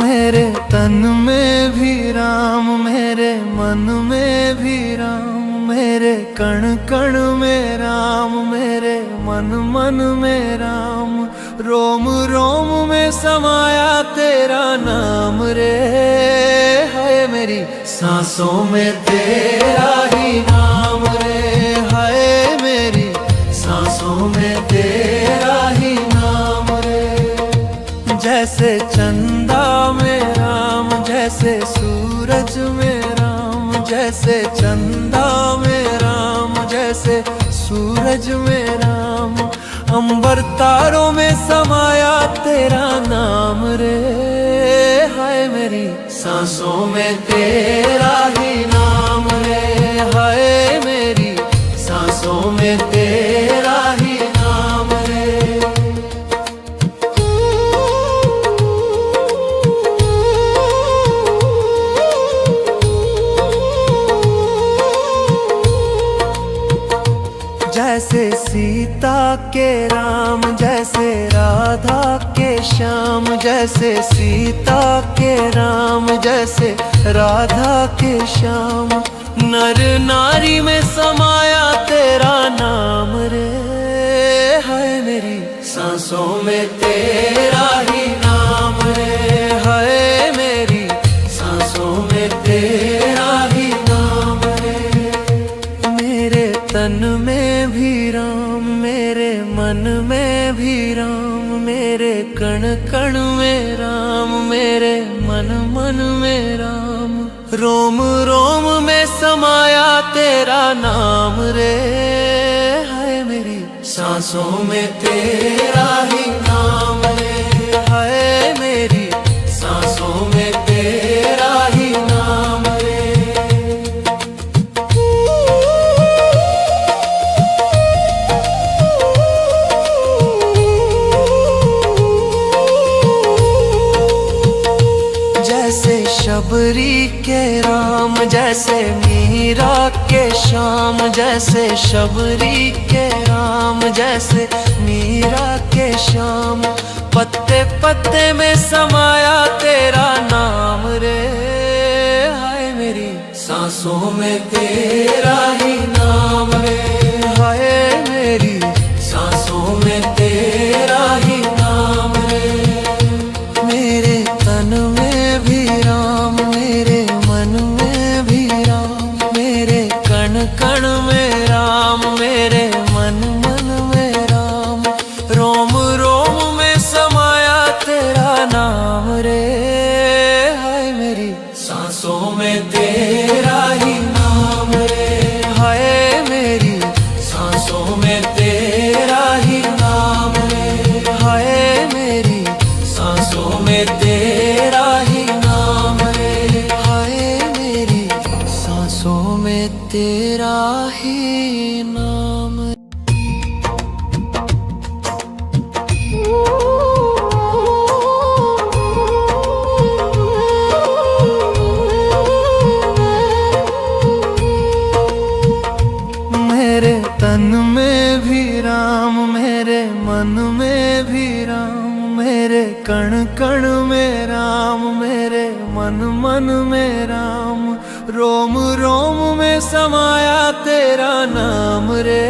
मेरे तन में भी राम, मेरे मन में भी राम, मेरे कण कण में राम, मेरे मन मन में राम, रोम रोम में समाया तेरा नाम रे, हाय मेरी सांसों में तेरा ही नाम रे, हाय मेरी सांसों में तेरा ही नाम रे। जैसे चंदा में राम, जैसे सूरज में राम, जैसे चंदा में राम, जैसे सूरज में राम, अंबर तारों में समाया तेरा नाम रे, हाय मेरी सांसों में तेरा ही नाम रे, हाय मेरी सांसों में तेरा ही नाम रे। जैसे सीता के राम, जैसे राधा के श्याम, जैसे सीता के राम, जैसे राधा के श्याम, नर नारी में समाया तेरा नाम रे, हाय मेरी सांसों में तेरा ही नाम रे, हाय मेरी सांसों में तेरा ही नाम रे। मेरे तन में भी राम, मेरे मन में भी राम, मेरे कण कण में राम, मेरे मन मन में राम, रोम रोम में समाया तेरा नाम रे, हाय मेरी सांसों में तेरा ही नाम रे, हाय मेरी सांसों में तेरा ही नाम रे। शबरी के राम, जैसे मीरा के श्याम, जैसे शबरी के राम, जैसे मीरा के श्याम। पत्ते पत्ते में समाया तेरा नाम रे, हाय मेरी सांसों में तेरा ही नाम रे, हाय मेरी सांसों में तेरा ही नाम रे। मेरे तन में भी राम, मेरे मन में भी राम, मेरे कण कण में राम, मेरे मन मन में राम। रोम रोम में समाया तेरा नाम रे, हाय मेरी सांसों में तेरा ही नाम रे, हाय मेरी सांसों में तेरा ही नाम रे, हाय मेरी सांसों में तेरा ही नाम रे, हाय मेरी सांसों में तेरा ही नाम। मेरे तन में भी राम, मेरे मन में भी राम, मेरे कण कण में राम, मेरे मन मन में राम। रोम रोम में समाया तेरा नाम रे,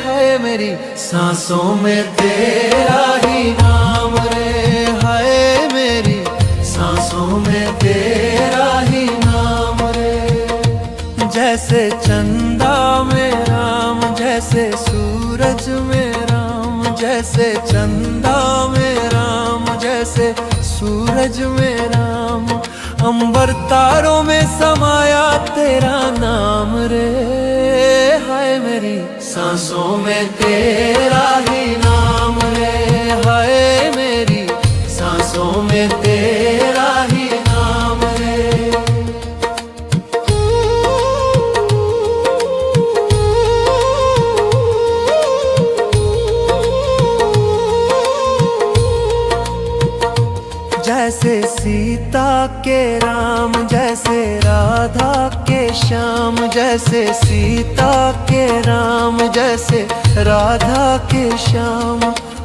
हाय मेरी सांसों में तेरा ही नाम रे, हाय मेरी सांसों में तेरा ही नाम रे। जैसे चंदा में राम, जैसे सूरज में राम, जैसे चंदा में राम, जैसे सूरज में राम। अंबर तारों में समाया तेरा नाम रे, हाय मेरी सांसों में तेरा ही नाम रे, हाय मेरी सांसों में तेरा ही नाम रे। जैसे सीता के राम, जैसे राधा के श्याम, जैसे सीता के राम, जैसे राधा के श्याम।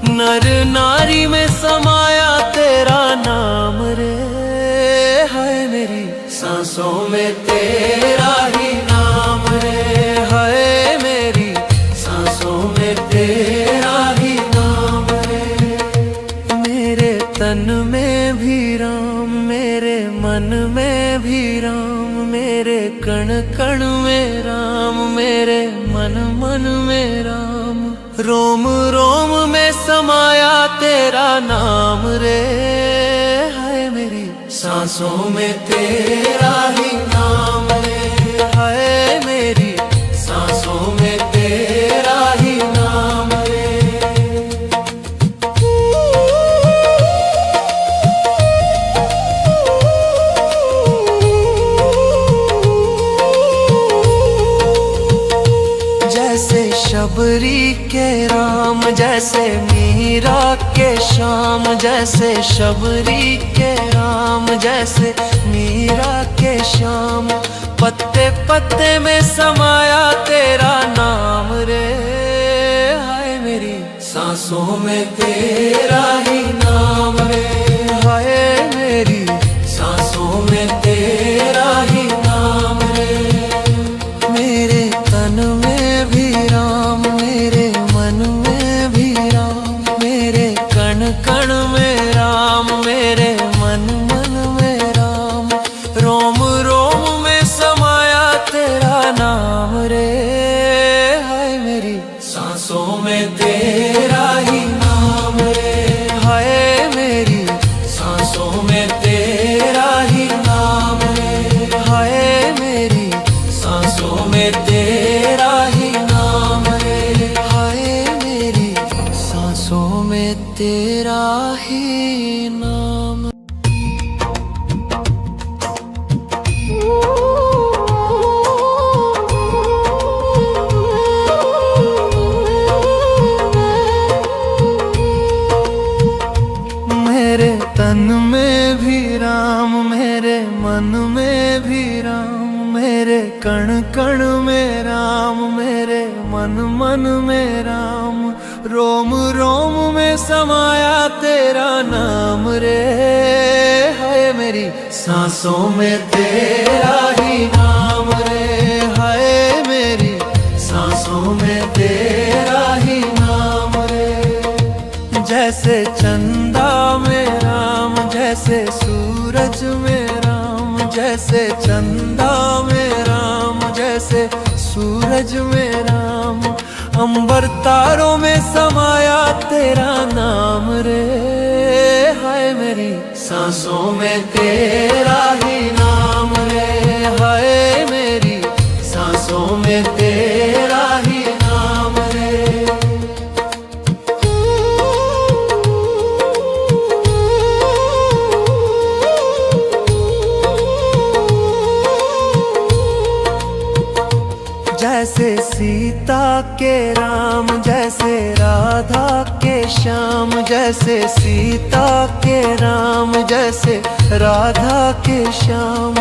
नर नारी में समाया तेरा नाम रे, हाय मेरी सांसों में तेरा ही नाम रे, हाय मेरी सांसों में तेरा ही नाम रे। मेरे तन में भी राम, मेरे मन में भी राम, मेरे कण कण में राम, मेरे मन मन में राम। रोम रोम में समाया तेरा नाम रे, हाय मेरी सांसों में तेरा ही नाम रे, हाय मेरी सांसों में तेरा ही नाम रे। जैसे शबरी के राम, जैसे मीरा के श्याम, जैसे शबरी के राम, जैसे मीरा के श्याम। पत्ते पत्ते में समाया तेरा नाम रे, हाय मेरी सांसों में तेरा ही नाम रे, हाय मेरी सांसों में तेरा ही नाम रे। मेरे तन में भी राम, मेरे मन में भी राम, मेरे कण कण में राम, मेरे मन मन में राम। रोम रोम में समाया तेरा नाम रे, हाय मेरी सांसों में तेरा ही नाम रे, हाय मेरी सांसों में तेरा ही नाम रे, हाय मेरी सांसों में तेरा ही नाम रे, हाय मेरी सांसों में तेरा ही नाम। मेरे तन में भी राम, मेरे मन में भी राम, मेरे कण कण में राम, मेरे मन मन में राम, रोम रोम में समाया तेरा नाम रे। हाय मेरी सांसों में तेरा ही नाम रे, हाय मेरी सांसों में तेरा ही नाम रे। जैसे चंदा में राम, जैसे सूरज में राम, जैसे चंदा में राम, जैसे सूरज में राम, अंबर तारों में समाया तेरा नाम रे। हाय मेरी सांसों में तेरा ही नाम रे, हाय मेरी सांसों में तेरा ही नाम रे। जैसे सीता के राम, जैसे राधा के श्याम, जैसे सीता के राम, जैसे राधा के श्याम,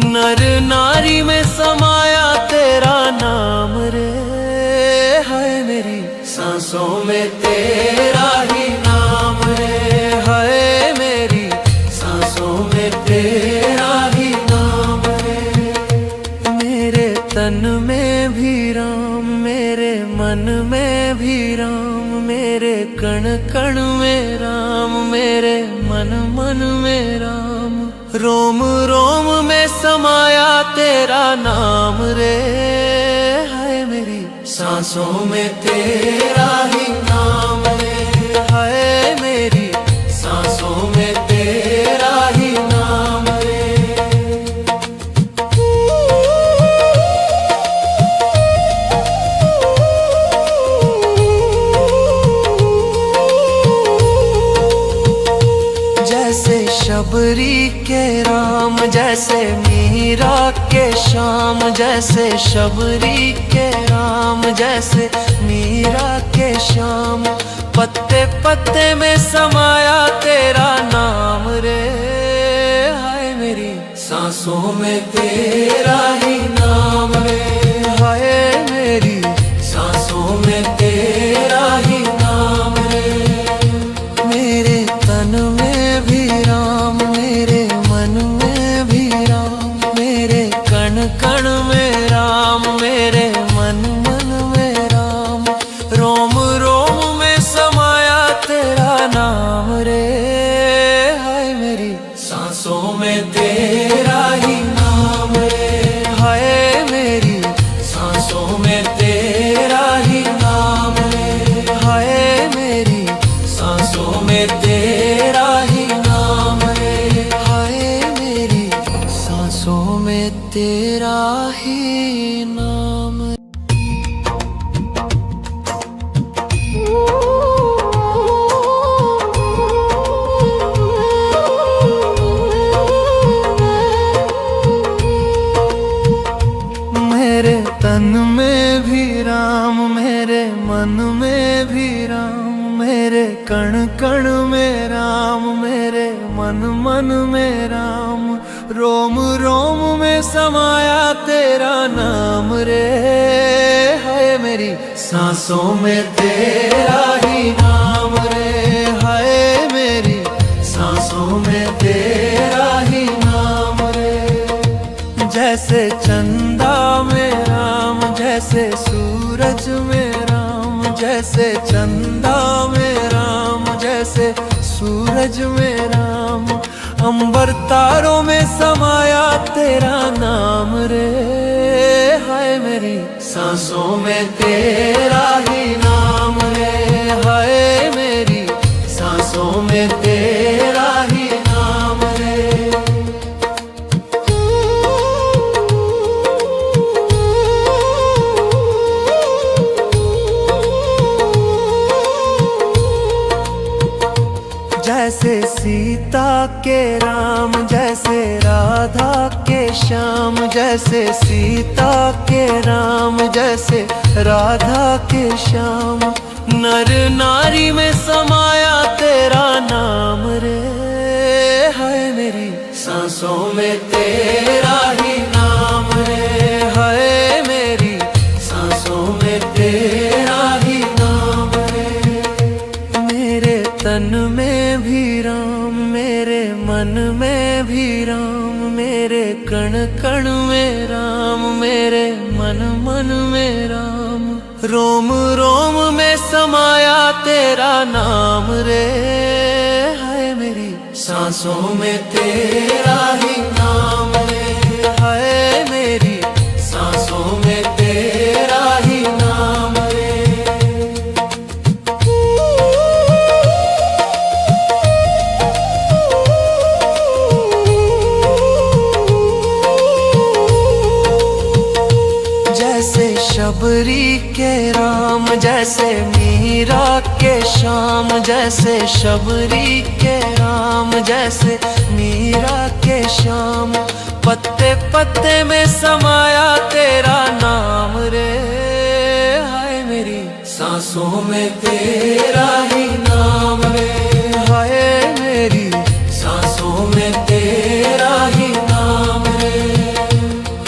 नर नारी में समाया तेरा नाम रे। हाय मेरी सांसों में तेरा ही नाम रे, हाय मेरी सांसों में तेरा ही नाम रे। मेरे तन में भी राम, मेरे मन में भी राम, मेरे कण कण में राम, मेरे मन मन में राम, रोम रोम में समाया तेरा नाम रे। हाय मेरी सांसों में तेरा ही नाम रे, हाय मेरी सांसों में तेरा ही नाम रे। जैसे शबरी के राम, जैसे मीरा के श्याम, जैसे शबरी के राम, जैसे मीरा के श्याम, पत्ते पत्ते में समाया तेरा नाम रे। हाय मेरी सांसों में तेरा ही नाम रे, हाय मेरी सांसों में तेरा ही नाम रे। मेरे तन में भी राम, मेरे मन में भी राम, मेरे कण कण में राम, मेरे मन मन में राम, रोम रोम में समाया तेरा नाम रे। हाय मेरी सांसों में तेरा ही नाम रे, हाय मेरी सांसों में तेरा ही नाम रे, हाय मेरी सांसों में तेरा ही नाम रे, हाय मेरी सांसों में तेरा ही नाम। मेरे तन में भी राम, मेरे मन में भी राम, मेरे कण कण में राम, मेरे मन मन में राम, रोम रोम में समाया तेरा नाम रे। हाय मेरी सांसों में तेरा ही नाम रे, हाय मेरी सांसों में तेरा ही नाम रे। जैसे चंदा में राम, जैसे सूरज में राम, जैसे चंदा में राम, जैसे सूरज में राम, अंबर तारों में समाया तेरा नाम रे। हाय मेरी सांसों में तेरा ही नाम रे, हाय मेरी सांसों में तेरा ही नाम रे। जैसे सीता के राम, जैसे राधा के श्याम, जैसे सीता के राम, जैसे राधा के श्याम, नर नारी में समाया तेरा नाम रे। हाय मेरी सांसों में तेरा ही नाम है, हाय मेरी सांसों में तेरा ही नाम है। मेरे तन में भी राम, मेरे मन में भी राम, मेरे कण कण में राम, मेरे मन मन में राम। रोम रोम में समाया तेरा नाम रे, हाय मेरी सांसों में तेरा ही नाम रे, हाय मेरी सांसों में तेरा ही नाम रे। जैसे शबरी के राम, जैसे मीरा के श्याम, जैसे शबरी के राम, जैसे मीरा के श्याम। पत्ते पत्ते में समाया तेरा नाम रे, हाय मेरी सांसों में तेरा ही नाम रे, हाय मेरी सांसों में तेरा ही नाम रे।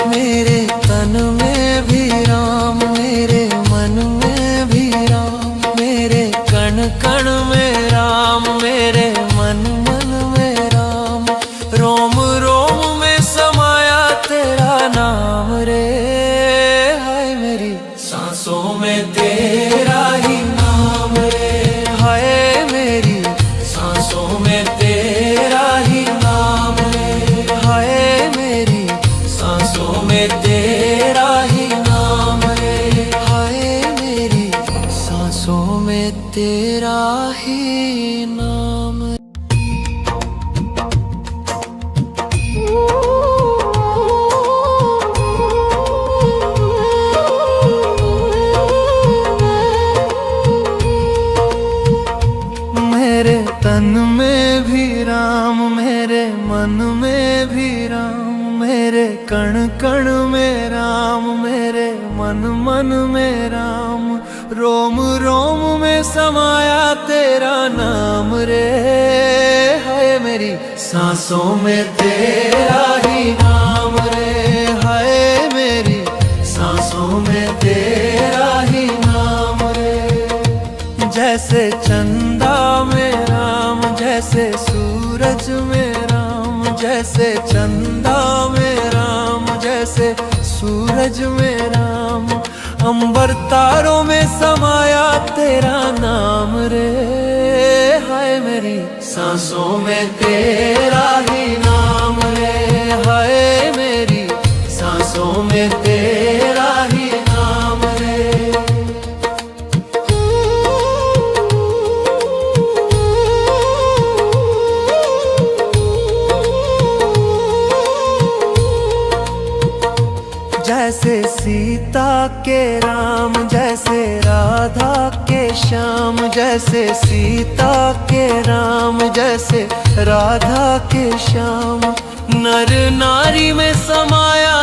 मेरे तन में भी राम, मेरे मन में भी राम, मेरे कण कण में राम, मेरे मन मन में राम। रोम रोम में समाया तेरा नाम रे, हाय मेरी सांसों में तेरा ही नाम रे, हाय मेरी सांसों में तेरा ही नाम रे, हाय मेरी सांसों में तेरा ही नाम रे, हाय मेरी सांसों में तेरा ही नाम। मेरे तन में भी राम, मेरे मन में भी राम, मेरे कण कण में राम, मेरे मन मन में राम। रोम रोम में समाया तेरा नाम रे, हाय मेरी सांसों में तेरा ही नाम रे, हाय मेरी सांसों में तेरा ही नाम रे। जैसे चंदा में राम, जैसे सूरज में राम, जैसे चंदा में राम, जैसे सूरज में राम। अंबर तारों में समाया तेरा नाम रे, हाय मेरी सांसों में तेरा ही नाम रे, हाय मेरी सांसों में तेरा ही नाम रे। जैसे सीता के राम, जैसे राधा के श्याम, जैसे सीता के राम, जैसे राधा के श्याम। नर नारी में समाया